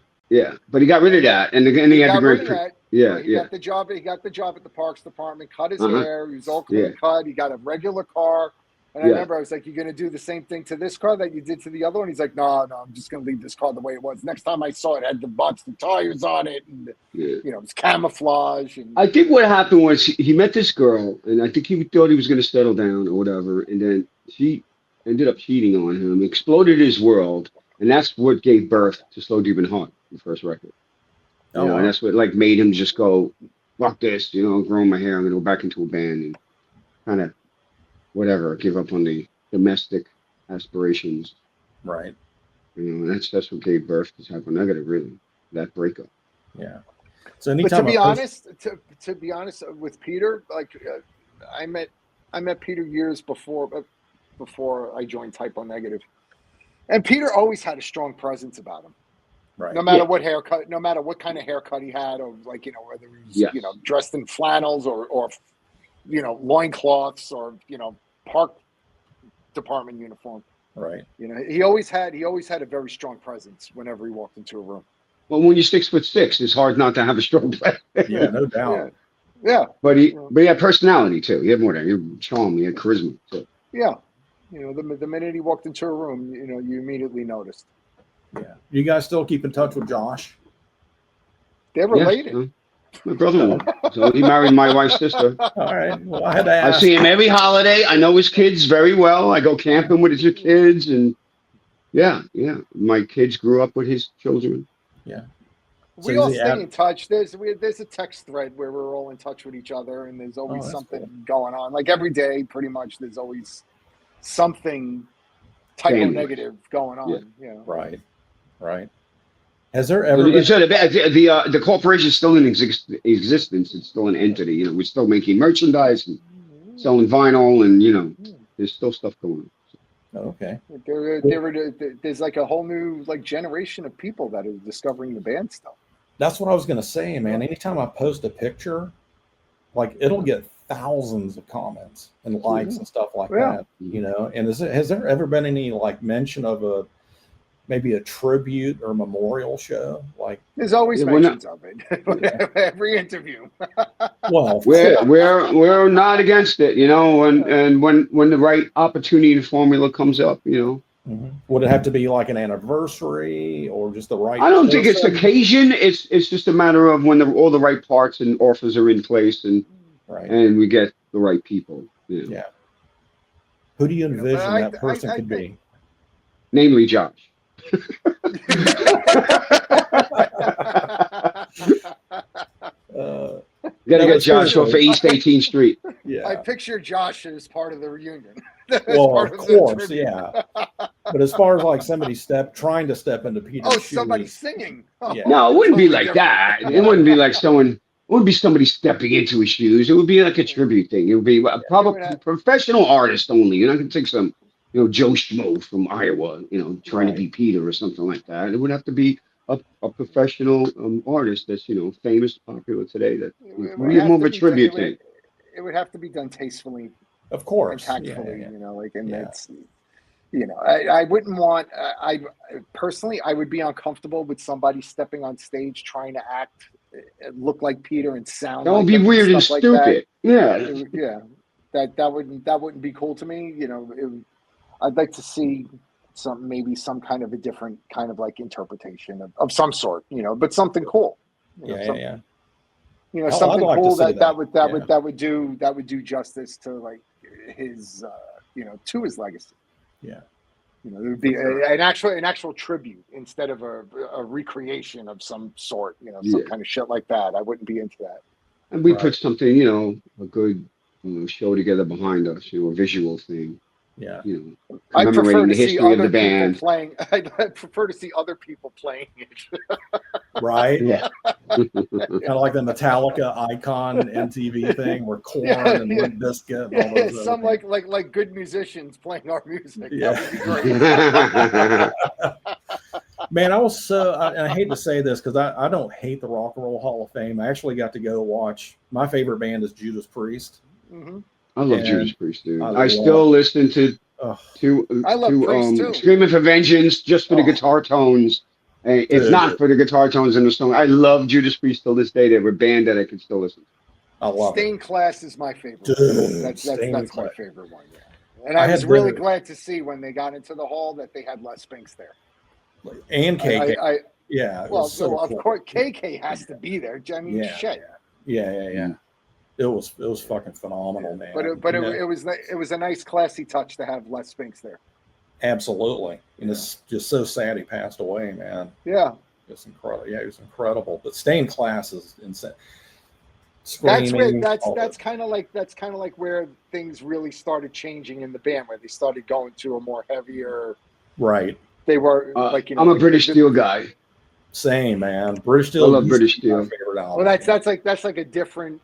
but he got rid of that, and then he had the Grand Prix. Yeah, He got the job at the Parks Department. Cut his hair. He was all clean cut. He got a regular car. And I remember I was like, "You're going to do the same thing to this car that you did to the other one?" He's like, "No, I'm just going to leave this car the way it was." Next time I saw it, had the butts, the tires on it, and it's camouflage. And I think what happened was he met this girl, and I think he thought he was going to settle down or whatever, and then she ended up cheating on him, exploded his world, and that's what gave birth to Slow Deep and Hard, the first record. And that's what like made him just go, "Fuck this," growing my hair, I'm going to go back into a band and kind of whatever, give up on the domestic aspirations. Right. That's what gave birth to Type O Negative, really, that breakup. Yeah. So anytime to be honest with Peter, like I met Peter years before I joined Type O Negative, and Peter always had a strong presence about him. Right. No matter what haircut, no matter what kind of haircut he had, or like whether he was dressed in flannels or loincloths or park department uniform. Right. He always had a very strong presence whenever he walked into a room. Well, when you're 6'6", it's hard not to have a strong presence. Yeah, no doubt. Yeah. But he had personality too. He had more than he had charm. He had charisma too. Yeah. The minute he walked into a room, you immediately noticed. Yeah. You guys still keep in touch with Josh? They're related. Yes, my brother-in-law. So he married my wife's sister. All right. Well, I had to ask. I see him every holiday. I know his kids very well. I go camping with his kids, and yeah. My kids grew up with his children. Yeah. We all stay in touch. There's a text thread where we're all in touch with each other, and there's always something going on. Like every day, pretty much, there's always something Type O Negative going on. Yeah. Right. Has there ever been... the corporation's still in existence? It's still an entity. We're still making merchandise and selling vinyl, and there's still stuff going on. Okay. There's like a whole new generation of people that are discovering the band stuff. That's what I was gonna say, man. Anytime I post a picture, like it'll get thousands of comments and likes and stuff like that. And has there ever been any mention of maybe a tribute or memorial show? There's always mentions of it. Every interview. Well, we're not against it, and when the right opportunity and formula comes up, Mm-hmm. Would it have to be like an anniversary or just the right? I don't think it's occasion. It's just a matter of when all the right parts and offers are in place, and we get the right people. Yeah. Who do you envision that person could be? Namely, Josh. You gotta No, get but Josh off of seriously. East 18th Street. I Yeah. picture Josh as part of the reunion. As Well, part of the course, tribute. yeah. But as far as like somebody trying to step into Peter's Oh, shoes, somebody singing. Oh, Yeah. No, it wouldn't be totally like different. that. Yeah. It wouldn't be like someone. It wouldn't be somebody stepping into his shoes. It would be like a tribute thing. It would be a probably professional artist only. You're not gonna take some, Joe Schmo from Iowa, trying to Right. be Peter or something like that. It would have to be a professional artist that's famous, popular today. That It would would be have more of to a be tribute thing. it would have to be done tastefully Of and course. tactfully, Yeah. like, and Yeah. it's, I wouldn't want, I personally, I would be uncomfortable with somebody stepping on stage trying to act, look like Peter and sound That would like be him weird and stuff like that. stupid. Yeah. Yeah, that wouldn't be cool to me. I'd like to see maybe some kind of a different kind of like interpretation of some sort, but something cool. Yeah. Hell, Something I'd like to cool see that would Yeah. do justice to like his to his legacy. Yeah. It would be For sure. an actual tribute instead of a recreation of some sort, some Yeah. kind of shit like that. I wouldn't be into that. And we Right. put something, a good show together behind us, a visual thing, Yeah. I prefer commemorating to the see history of other the people band. playing. I prefer to see other people playing it. Right. Yeah. Kind of like the Metallica Icon MTV thing where Korn and Limp Bizkit and all those. Some other like good musicians playing our music. Yeah. That would be great. Man, I was I hate to say this because I don't hate the Rock and Roll Hall of Fame. I actually got to go watch. My favorite band is Judas Priest. Mm-hmm. I love And Judas Priest, dude. I I still listen to I love Priest too. Screaming for Vengeance just for the Oh. guitar tones. And if Dude. not for the guitar tones in the song, I love Judas Priest till this day. They were a band that I could still listen to. I love it. Stained Class is my favorite. Dude, That's Stained my Class. favorite one. Yeah. And I was had really the- glad to see when they got into the hall that they had Les Spinks there. And KK. I Yeah. It well, was so of cool. course, KK has to be there. I mean, Yeah. shit. Yeah. It was fucking phenomenal, man. It was a nice, classy touch to have Les Spinks there. Absolutely. And it's just so sad he passed away, man. Yeah. It's incredible. Yeah, it was incredible. But Stained Class is insane. That's kind of like where things really started changing in the band, where they started going to a more heavier. Right. They were I'm a British Steel guy. Same, man. British Steel. I love British Steel. My favorite album. Well, that's like a different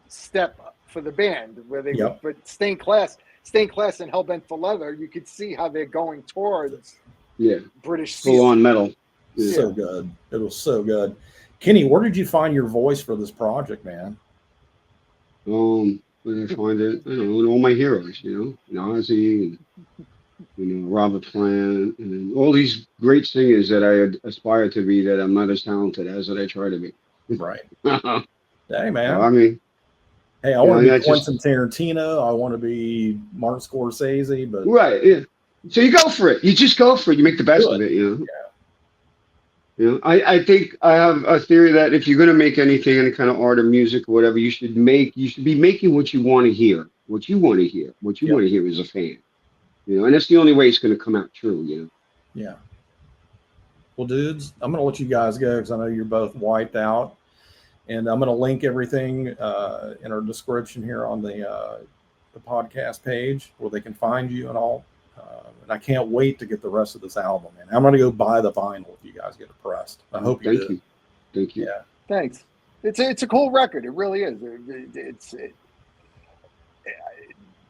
step for the band where they. Yep. But Stained Class, and Hellbent for Leather, you could see how they're going towards British Steel. Full on metal. Yeah. So good. It was so good. Kenny, where did you find your voice for this project, man? Where did I find it? I don't know, in all my heroes, Ozzy and Robert Plant and all these great singers that I aspire to be that I'm not as talented as that I try to be. Right. Hey, man. I mean, hey, I want to be Quentin Tarantino. I want to be Martin Scorsese, but right, yeah. So you go for it. You just go for it. You make the best of it, I think I have a theory that if you're going to make anything, any kind of art or music or whatever, you should be making what you want to hear, what you want to hear as a fan, and that's the only way it's going to come out true, Yeah. Well, dudes, I'm going to let you guys go because I know you're both wiped out, and I'm going to link everything in our description here on the podcast page where they can find you and all. And I can't wait to get the rest of this album, man. I'm going to go buy the vinyl if you guys get it pressed. I hope you do. Thank you. Yeah. Thanks. It's a cool record. It really is. It's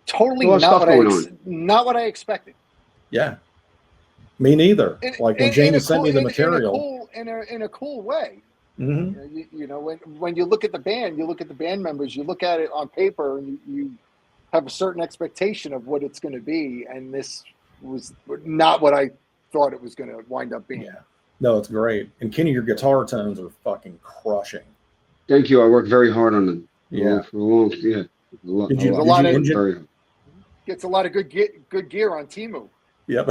totally not what I expected. Yeah. Me neither. Like when Jamie sent me the material. In a cool way. Mm-hmm. When you look at the band, you look at the band members, you look at it on paper, and you have a certain expectation of what it's going to be, and this was not what I thought it was going to wind up being. Yeah. No, it's great. And Kenny, your guitar tones are fucking crushing. Thank you. I worked very hard on them. Yeah. For a long, Gets a lot of good gear on Temu. Yep.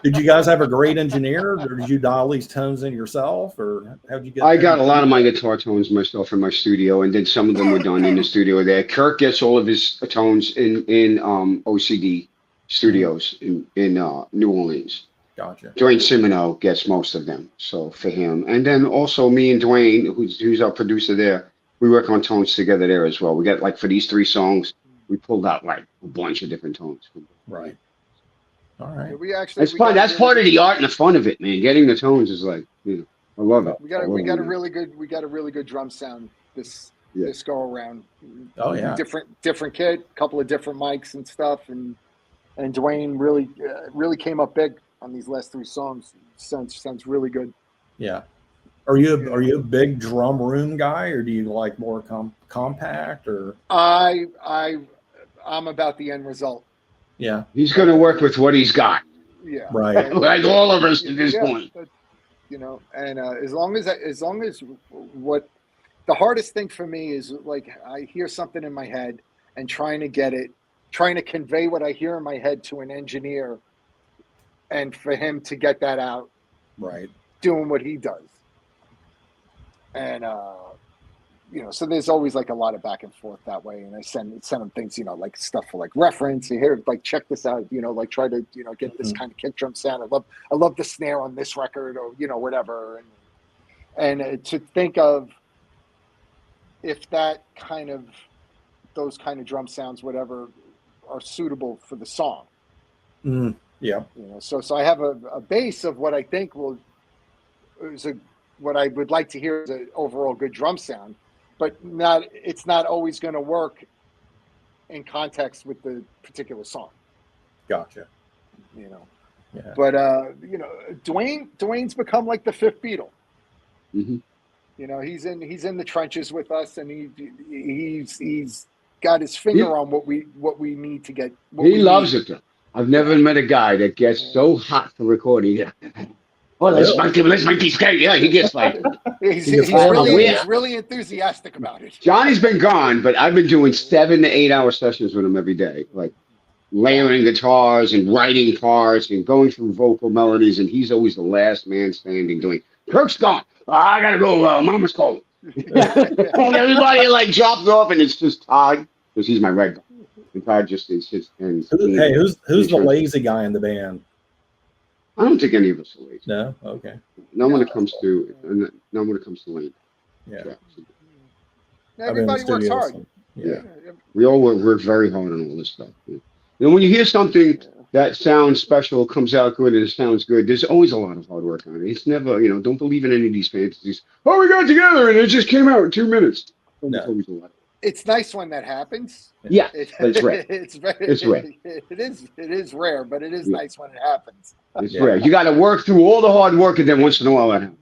Did you guys have a great engineer, or did you dial these tones in yourself, or how'd you get? I got a lot of my guitar tones myself in my studio, and then some of them were done in the studio there. Kirk gets all of his tones in OCD Studios in New Orleans. Gotcha. Dwayne Simino gets most of them. So for him, and then also me and Dwayne, who's our producer there, we work on tones together there as well. We got like for these 3 songs, we pulled out like a bunch of different tones. Right. All Yeah, right. we actually That's we fun. got a That's really part of good- the art and the fun of it, man. Getting the tones is like, I love it. we got I a, love we got a it. really good drum sound Yeah. this go around. Oh, yeah. Different kit, couple of different mics and stuff, and Dwayne really came up big on these last 3 songs. Sounds really good. Yeah. Are you a big drum room guy, or do you like more compact, or? I'm about the end result. Yeah. He's going to work with what he's got. Yeah. Right. Like all of us at this point. And as long as what the hardest thing for me is, like, I hear something in my head and trying to convey what I hear in my head to an engineer, and for him to get that out, Right. doing what he does. And so there's always like a lot of back and forth that way, and I send him things, like stuff for like reference. Here, like, check this out, like try to get this kind of kick drum sound. I love the snare on this record, or whatever, and to think of if those kind of drum sounds, whatever, are suitable for the song. Yeah. So I have a base of what I think what I would like to hear is an overall good drum sound, but it's not always going to work in context with the particular song. Gotcha. Yeah. But Dwayne's become like the 5th Beatle. Mm-hmm. He's in the trenches with us, and he's got his finger on what we need to get. He loves it though. I've never met a guy that gets so hot for recording. Oh, let's make these guys. Yeah, he gets like he's weird. really enthusiastic about it. Johnny's been gone, but I've been doing 7 to 8 hour sessions with him every day, like layering guitars and writing parts and going through vocal melodies, and he's always the last man standing doing. Kirk's gone. I gotta go. Mama's calling. And everybody like drops off, and it's just Todd, because he's my red guy. And Todd just is his. Who's the lazy guy in the band? I don't think any of us are lazy. No. Okay. Not when it comes to Lane. Yeah. Everybody works hard. So, yeah. We all work very hard on all this stuff. Yeah. When you hear something that sounds special, comes out good, and it sounds good, there's always a lot of hard work on it. It's never, don't believe in any of these fantasies. Oh, we got together and it just came out in 2 minutes. No. It's always a lot. It's nice when that happens. Yeah, but it's rare. It's rare. It is rare, but it is nice when it happens. It's rare. You got to work through all the hard work, and then once in a while that happens.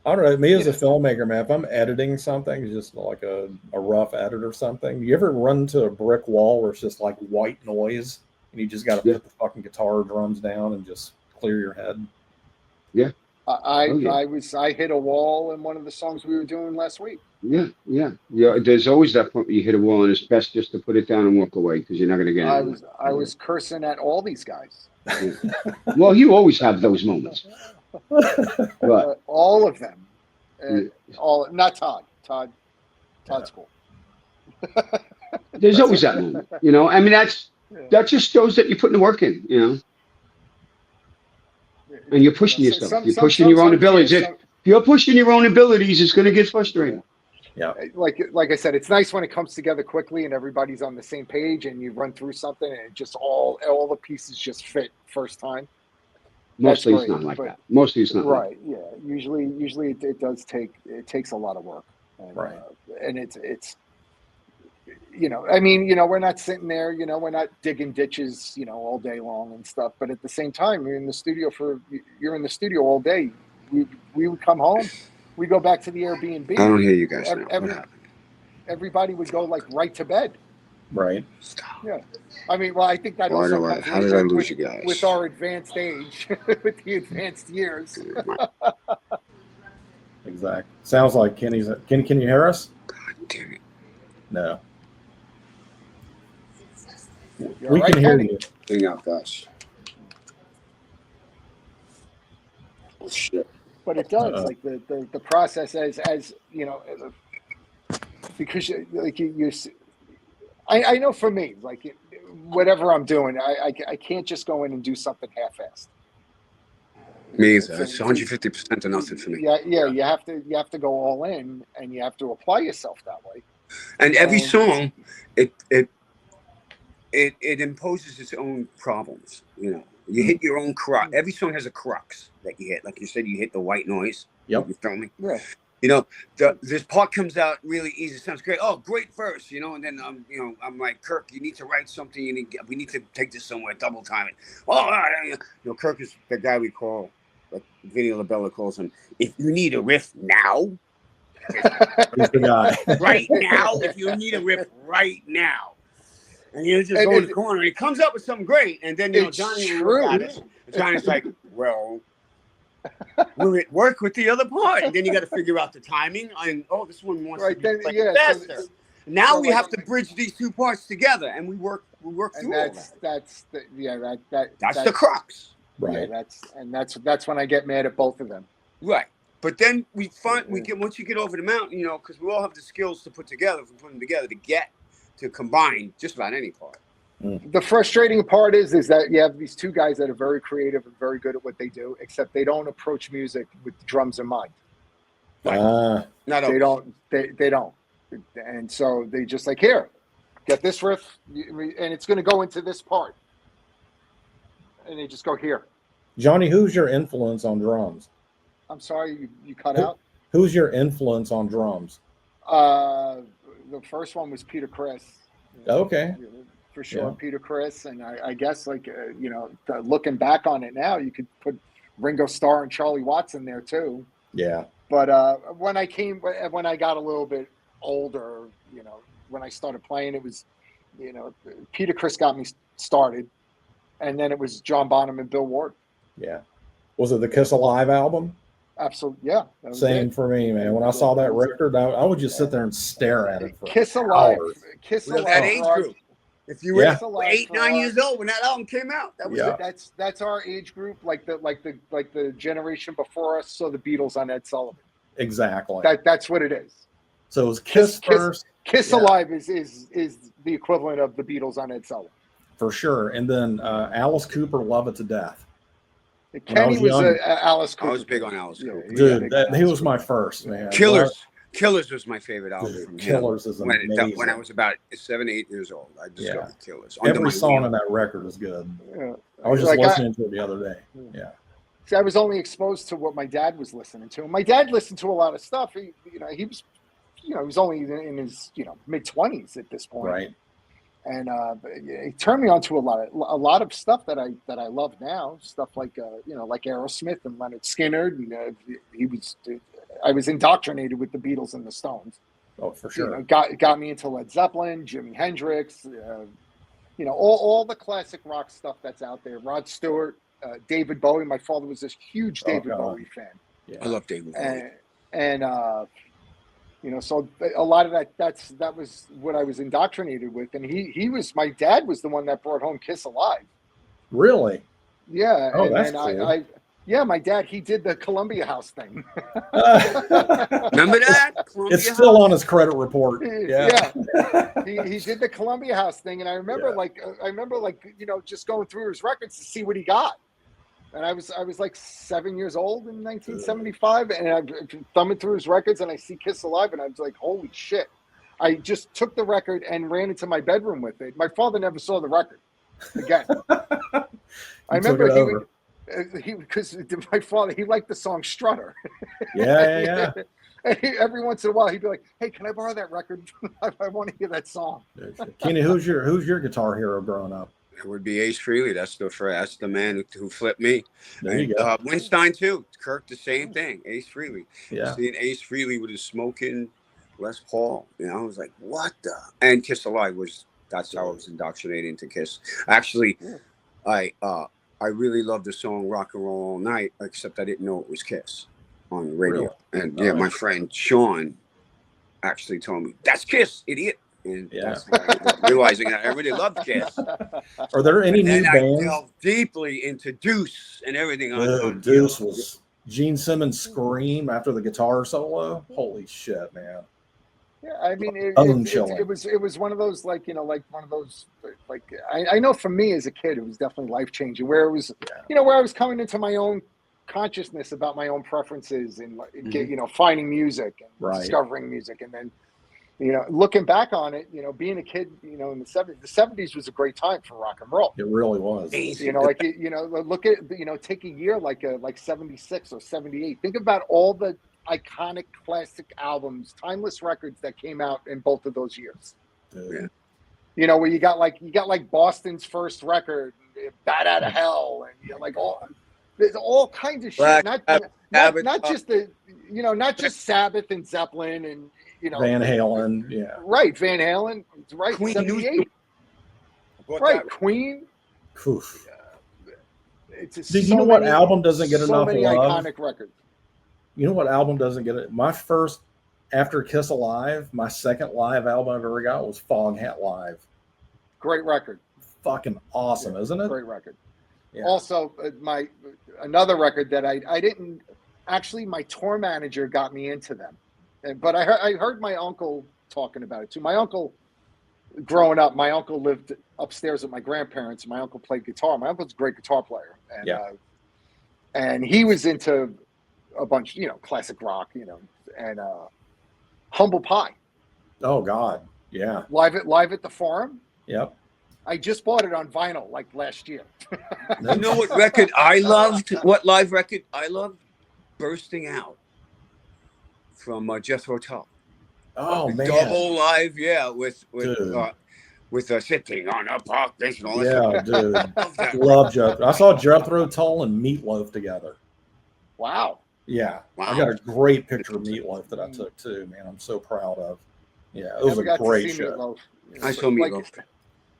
I don't know. Me as a filmmaker, man, if I'm editing something, just like a rough edit or something, you ever run into a brick wall where it's just like white noise, and you just got to put the fucking guitar or drums down and just clear your head? Yeah. I hit a wall in one of the songs we were doing last week. Yeah. There's always that point where you hit a wall, and it's best just to put it down and walk away because you're not going to get it. I was cursing at all these guys. Yeah. Well, you always have those moments. But all of them. Not Todd. Todd's cool. There's always that moment. I mean, that just shows that you're putting the work in. And you're pushing yourself. You're pushing your own abilities. If you're pushing your own abilities, it's going to get frustrating. Yeah. Like I said, it's nice when it comes together quickly and everybody's on the same page and you run through something and it just all the pieces just fit first time. Mostly it's not like that. Mostly it's not. Right. Yeah. Usually it takes a lot of work. And, right. And it's we're not sitting there, we're not digging ditches, all day long and stuff. But at the same time, you're in the studio all day. We would come home, we go back to the Airbnb. I don't hear you guys now. Everybody would go like right to bed. Right. Stop. Yeah. I mean, well, I think that how did I lose you guys? With our advanced age, with the advanced years. Exactly. Sounds like Kenny's. Can you hear us? God damn it. No. You're we right, can hear Kenny. you. Hang out, guys. Oh, shit. But it does, like the process as because I know for me, like whatever I'm doing, I can't just go in and do something half-assed. Me either. It's 150% to nothing for me. Yeah, you have to go all in, and you have to apply yourself that way. And every song, it imposes its own problems. You know, you hit your own crux. Every song has a crux that you hit. Like you said, you hit the white noise. Yep. You feel me? Yeah. You know, this part comes out really easy. Sounds great. Oh, great verse. You know, and then I'm like, Kirk, you need to write something. We need to take this somewhere. Double time it. Oh, you know, Kirk is the guy we call, like Vinny LaBella calls him. If you need a riff now, He's the guy. right now. If you need a riff right now. And you just go in the corner, and he comes up with something great, and then Johnny will look at it, and Johnny's like, "Well, will it work with the other part?" And then you got to figure out the timing, and this one wants to be faster. So now we have to bridge these two parts together, and we work through that's that's the crux, Right. Yeah, that's when I get mad at both of them. Right. But then once you get over the mountain, because we all have the skills to put them together to combine just about any part. The frustrating part is that you have these two guys that are very creative and very good at what they do, except they don't approach music with the drums in mind. Not they don't. They don't. And so they just like, here, get this riff, and it's going to go into this part. And they just go here. Johnny, who's your influence on drums? I'm sorry, you cut out? Who's your influence on drums? The first one was Peter Chris. Okay. For sure, Yeah. Peter Chris. And I guess, looking back on it now, you could put Ringo Starr and Charlie Watts in there too. Yeah. But when I got a little bit older, when I started playing, it was, Peter Chris got me started. And then it was John Bonham and Bill Ward. Yeah. Was it the Kiss Alive album? Absolutely, yeah. Same for me, man. When I saw that record, I would just sit there and stare at it for Kiss Alive. hours. Kiss Alive. That age group. If you were Yeah. 8-9 years old when that album came out, that was it. That's our age group, like the generation before us saw the Beatles on Ed Sullivan. Exactly. That's what it is. So it was Kiss first. Kiss Alive is the equivalent of the Beatles on Ed Sullivan. For sure. And then Alice Cooper, Love It to Death. Kenny was Alice Cooper. I was big on Alice Cooper. Dude, he was my first, man. Killers was my favorite album from him. Killers is amazing. When I was about 7, 8 years old, I discovered Killers. Every song on that record is good. Yeah. I was just listening to it the other day. Yeah. See, I was only exposed to what my dad was listening to. My dad listened to a lot of stuff. He was only in his mid-20s at this point. Right. And he turned me on to a lot of stuff that I love now. Stuff like like Aerosmith and Leonard Skinner. And I was indoctrinated with the Beatles and the Stones. Oh, for sure. Got me into Led Zeppelin, Jimi Hendrix. All the classic rock stuff that's out there. Rod Stewart, David Bowie. My father was this huge David Bowie fan. Yeah. I love David Bowie. And so a lot of that was what I was indoctrinated with. And my dad was the one that brought home Kiss Alive. Really? Yeah. Oh, that's cool. My dad, he did the Columbia House thing. Remember that? It's still on his credit report. Yeah. He did the Columbia House thing. And I remember just going through his records to see what he got. And I was like 7 years old in 1975, and I'm thumbing through his records, and I see Kiss Alive, and I was like, holy shit. I just took the record and ran into my bedroom with it. My father never saw the record again. I remember because my father, he liked the song Strutter. Yeah. And every once in a while, he'd be like, hey, can I borrow that record? I want to hear that song. Kenny, who's your guitar hero growing up? It would be Ace Frehley. That's the man who flipped me. There you go. Winstein too. Kirk, the same thing. Ace Frehley. Yeah. Seeing Ace Frehley with his smoking Les Paul. I was like, what the? And Kiss Alive that's how I was indoctrinated into Kiss. Actually, I really loved the song Rock and Roll All Night, except I didn't know it was Kiss on the radio. Really? And my friend Sean actually told me, that's Kiss, idiot. And that's realizing that I really loved Kiss. Are there any new bands? I delved deeply into Deuce and everything. Deuce was Gene Simmons' scream after the guitar solo. Holy shit, man! Yeah, I mean, it was one of those I know for me as a kid, it was definitely life changing. Where it was, where I was coming into my own consciousness about my own preferences and Mm-hmm. finding music and Right. discovering music, and then looking back on it, being a kid, in the 70s. The 70s was a great time for rock and roll. It really was. Look at take a year like 76 or 78. Think about all the iconic classic albums, timeless records that came out in both of those years. Dude. Where you got like Boston's first record, Bat Out of Hell, and there's all kinds of shit. Not just not just Sabbath and Zeppelin and Van Halen, yeah. Right, Van Halen, right, Queen 78. Right, Queen. Oof. It's just Dude, you know what album doesn't get so enough many love? iconic records. You know what album doesn't get it? My first, after Kiss Alive, my second live album I've ever got was Foghat Live. Great record. Fucking awesome, isn't it? Great record. Yeah. Also, another record that I didn't actually. My tour manager got me into them, but I heard my uncle talking about it too. My uncle, growing up, my uncle lived upstairs with my grandparents. My uncle played guitar. My uncle's a great guitar player, and he was into a bunch, classic rock, and Humble Pie. Oh God, yeah. Live at the Forum. Yep. I just bought it on vinyl like last year. You know what record I loved? What live record I loved? Bursting Out from Jethro Tull. Oh man. Double live, yeah, with sitting on a park bench and all that stuff. Yeah, dude. Love Jethro. I saw Jethro Tull and Meatloaf together. Wow. Yeah. Wow. I got a great picture of Meatloaf that I took too, man. I'm so proud of. Yeah, it was a great show. I saw Meatloaf.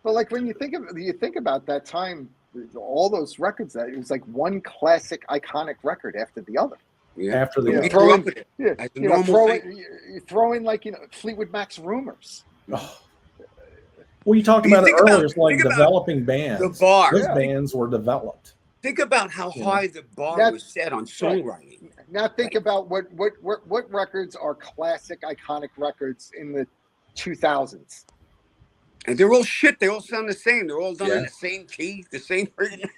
But when you think about that time, all those records, that it was like one classic, iconic record after the other. Yeah. After the We grew up with it. throw in Fleetwood Mac's Rumors. Oh. Well, you talked about it earlier. It's like developing bands. The bar. Those bands were developed. Think about how high the bar was set on songwriting. Right. Now think about what records are classic, iconic records in the 2000s. And they're all shit. They all sound the same. They're all done in the same key, the same.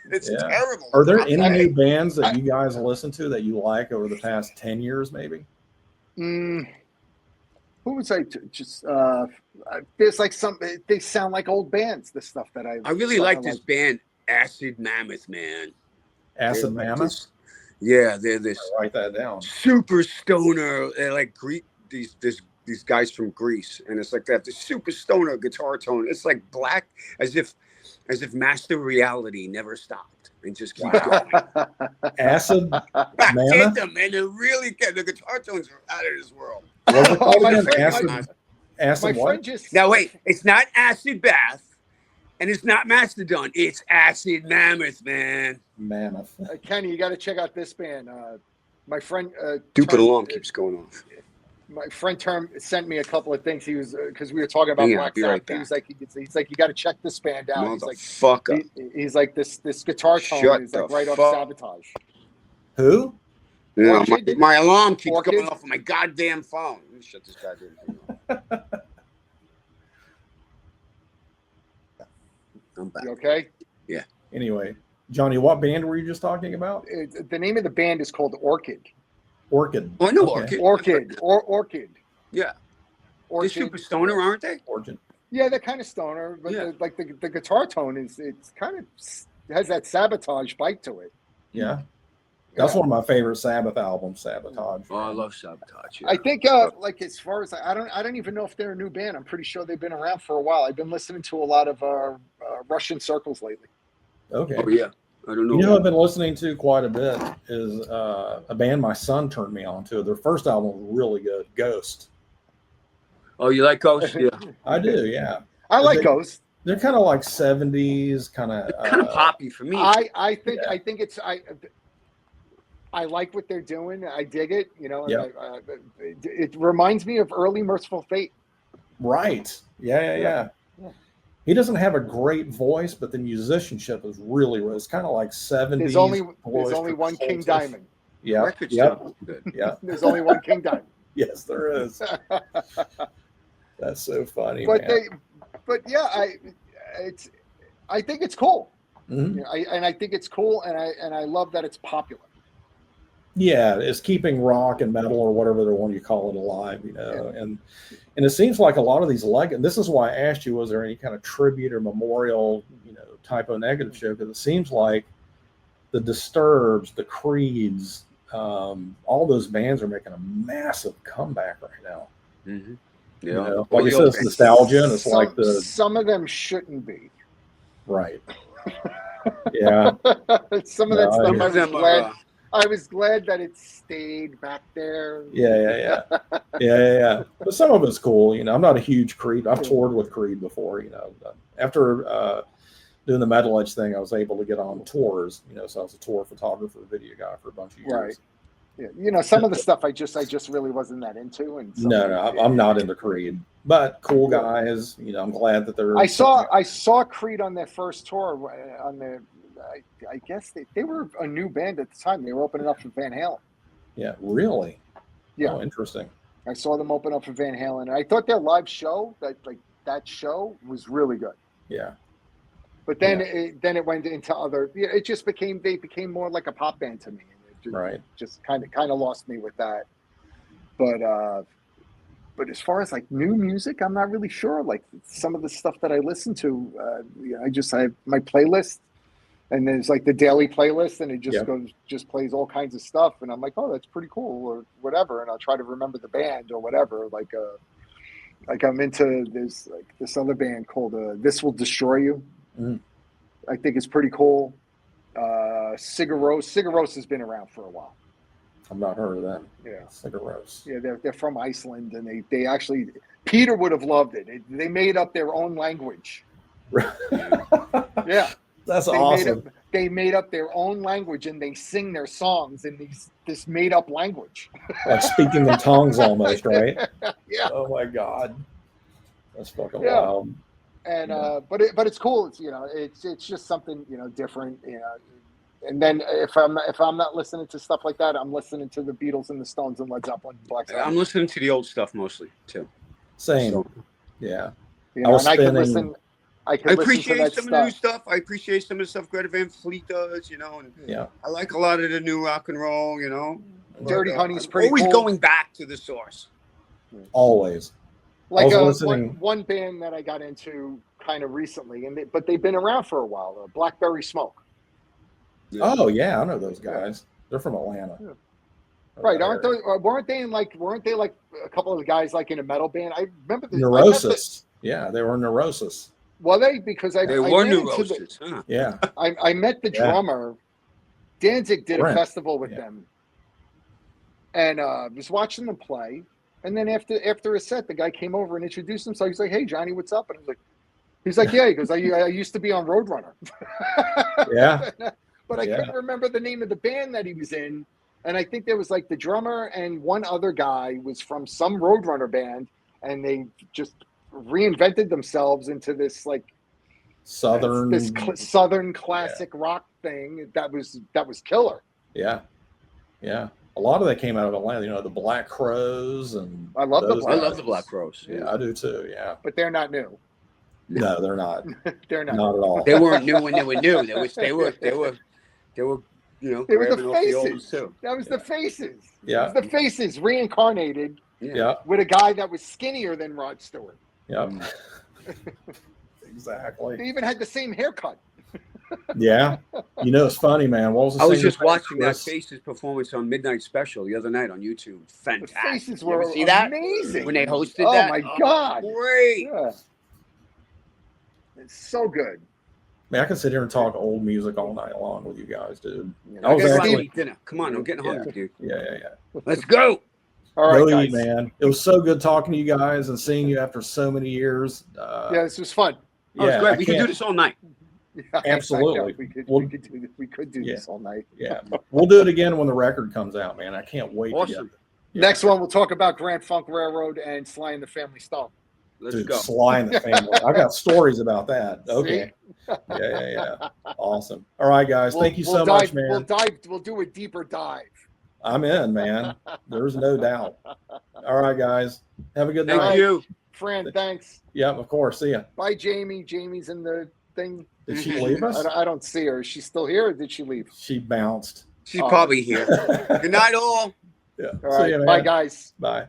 It's terrible. Are there any new bands that you guys listen to that you like over the past 10 years, maybe? Who was I just? There's like they sound like old bands. The stuff that I really like this band, Acid Mammoth, man. Acid Mammoth? Yeah, they're this. I'll write that down. Super stoner. They're like these guys from Greece, and it's like that. The super stoner guitar tone. It's like black, as if Master Reality never stopped and just keeps going. Acid Mammoth. Them, and they really get the guitar tones are out of this world. What's it called again? Acid what? Now wait, it's not Acid Bath, and it's not Mastodon. It's Acid Mammoth, man. Mammoth. Kenny, you got to check out this band. My friend. Stupid alarm keeps going off. My friend sent me a couple of things. He was because we were talking about Black Sabbath. He was like, he's like, you got to check this band out. He's like, this guitar tone is like right off Sabotage. Who? Yeah, my alarm keeps going off on my goddamn phone. Let me shut this goddamn thing off. I'm back. You okay? Yeah. Anyway, Johnny, what band were you just talking about? The name of the band is called Orchid. Orchid. Oh, I know Orchid. Orchid. Yeah. Orchid. They're super stoner, aren't they? Orchid. Yeah, they're kind of stoner, but the guitar tone it's kind of has that Sabotage bite to it. Yeah. That's one of my favorite Sabbath albums, Sabotage. Oh, I love Sabotage. Yeah. I think like as far as I don't even know if they're a new band. I'm pretty sure they've been around for a while. I've been listening to a lot of Russian circles lately. Okay. Oh yeah. I don't know. You know, I've been listening to quite a bit is a band my son turned me on to. Their first album was really good, Ghost. Oh, you like Ghost? Yeah, I do. Yeah, I like Ghost. They're kind of like 70s, kind of poppy for me. I think it's I like what they're doing. I dig it. You know, it reminds me of early Merciful Fate. Right. Yeah. He doesn't have a great voice, but the musicianship is really, it's kind of like 70s. There's only one King Diamond. Yeah. Good. Yeah. There's only one King Diamond. Yes, there is. That's so funny. But man. I think it's cool. Mm-hmm. I think it's cool, and I love that it's popular. Yeah, it's keeping rock and metal or whatever they want you call it alive, and it seems like a lot of these and this is why I asked you, was there any kind of tribute or memorial, type of negative show? Because it seems like the Disturbs, the Creeds, all those bands are making a massive comeback right now. Mm-hmm. Like you said, it's nostalgia, and it's like some of them shouldn't be. Right. Yeah. Some of that stuff I was glad that it stayed back there. Yeah. But some of it's cool. I'm not a huge Creed. I've toured with Creed before. After doing the Metal Edge thing, I was able to get on tours. So I was a tour photographer, video guy for a bunch of years. Right. Yeah. Some of the stuff I just really wasn't that into. And I'm not into Creed, but cool guys. I'm glad that they're. I saw Creed on their first tour on their. I guess they were a new band at the time. They were opening up for Van Halen. Yeah, really? Yeah. Oh, interesting. I saw them open up for Van Halen, and I thought their live show, that show, was really good. Yeah. But then it went into other. It just became more like a pop band to me. And it just kind of lost me with that. But as far as like new music, I'm not really sure. Like some of the stuff that I listen to, I have my playlist. And there's like the daily playlist, and it just plays all kinds of stuff, and I'm like, oh, that's pretty cool, or whatever. And I'll try to remember the band or whatever. Like I'm into this other band called This Will Destroy You. Mm. I think it's pretty cool. Sigur Rós has been around for a while. I've not heard of them. Yeah, Sigur Rós. Yeah, they're from Iceland, and they actually Peter would have loved it. They made up their own language. Yeah. That's awesome. They made up their own language, and they sing their songs in this made up language. Like speaking in tongues almost, right? Yeah. Oh my God. That's fucking wild. And but it's cool. It's just something different. And then if I'm not listening to stuff like that, I'm listening to the Beatles and the Stones and Led Zeppelin, Black Sabbath. I'm listening to the old stuff mostly too. Same. So, yeah. I can listen. I appreciate some of the new stuff. I appreciate some of the stuff Greta Van Fleet does, and I like a lot of the new rock and roll, Dirty Honey's pretty always cool. going back to the source. Always. Like one band that I got into kind of recently, but they've been around for a while, Blackberry Smoke. Yeah. Oh yeah, I know those guys. They're from Atlanta. Yeah. Right, weren't they like a couple of the guys like in a metal band? I remember Neurosis. Yeah, they were Neurosis. Well, because they were Neurosis. Yeah, I met the drummer. Danzig did a festival with them, and was watching them play. And then after a set, the guy came over and introduced himself. He's like, "Hey, Johnny, what's up?" And he's like, "Yeah." He goes, "I used to be on Roadrunner." Yeah, but I couldn't remember the name of the band that he was in. And I think there was like the drummer and one other guy was from some Roadrunner band, and they just reinvented themselves into this like southern classic rock thing that was killer. Yeah. A lot of that came out of Atlanta. The Black Crows, and I love the Black Crows. Yeah, I do too. Yeah, but they're not new. No, they're not. They're not. Not at all. They weren't new when they were new. They were. They were they were the Faces. That was the Faces. Yeah, it was the Faces reincarnated. Yeah, with a guy that was skinnier than Rod Stewart. Yep. Exactly. They even had the same haircut. Yeah. It's funny, man. What was I was just watching that Faces performance on Midnight Special the other night on YouTube. Fantastic. The Faces were amazing when they hosted that. Oh my God. Great. Yeah. It's so good. Man, I can sit here and talk old music all night long with you guys, dude. I was actually dinner. Come on, I'm getting hungry, dude. Yeah. Let's go. All right, guys. Man. It was so good talking to you guys and seeing you after so many years. This was fun. Yeah, great. We could do this all night. Yeah, absolutely. We could do this all night. Yeah. We'll do it again when the record comes out, man. I can't wait. Awesome. Next one, we'll talk about Grand Funk Railroad and Sly and the Family Stone. Let's go. Sly and the Family. I got stories about that. Okay. Yeah. Awesome. All right, guys. Thank you so much, man. We'll do a deeper dive. I'm in, man. There's no doubt. All right, guys. Have a good night. Thank you. Fran, thanks. Yeah, of course. See ya. Bye, Jamie. Jamie's in the thing. Did she leave us? I don't see her. Is she still here or did she leave? She bounced. She's probably here. Good night, all. Yeah. All See right, you, bye man. guys. Bye.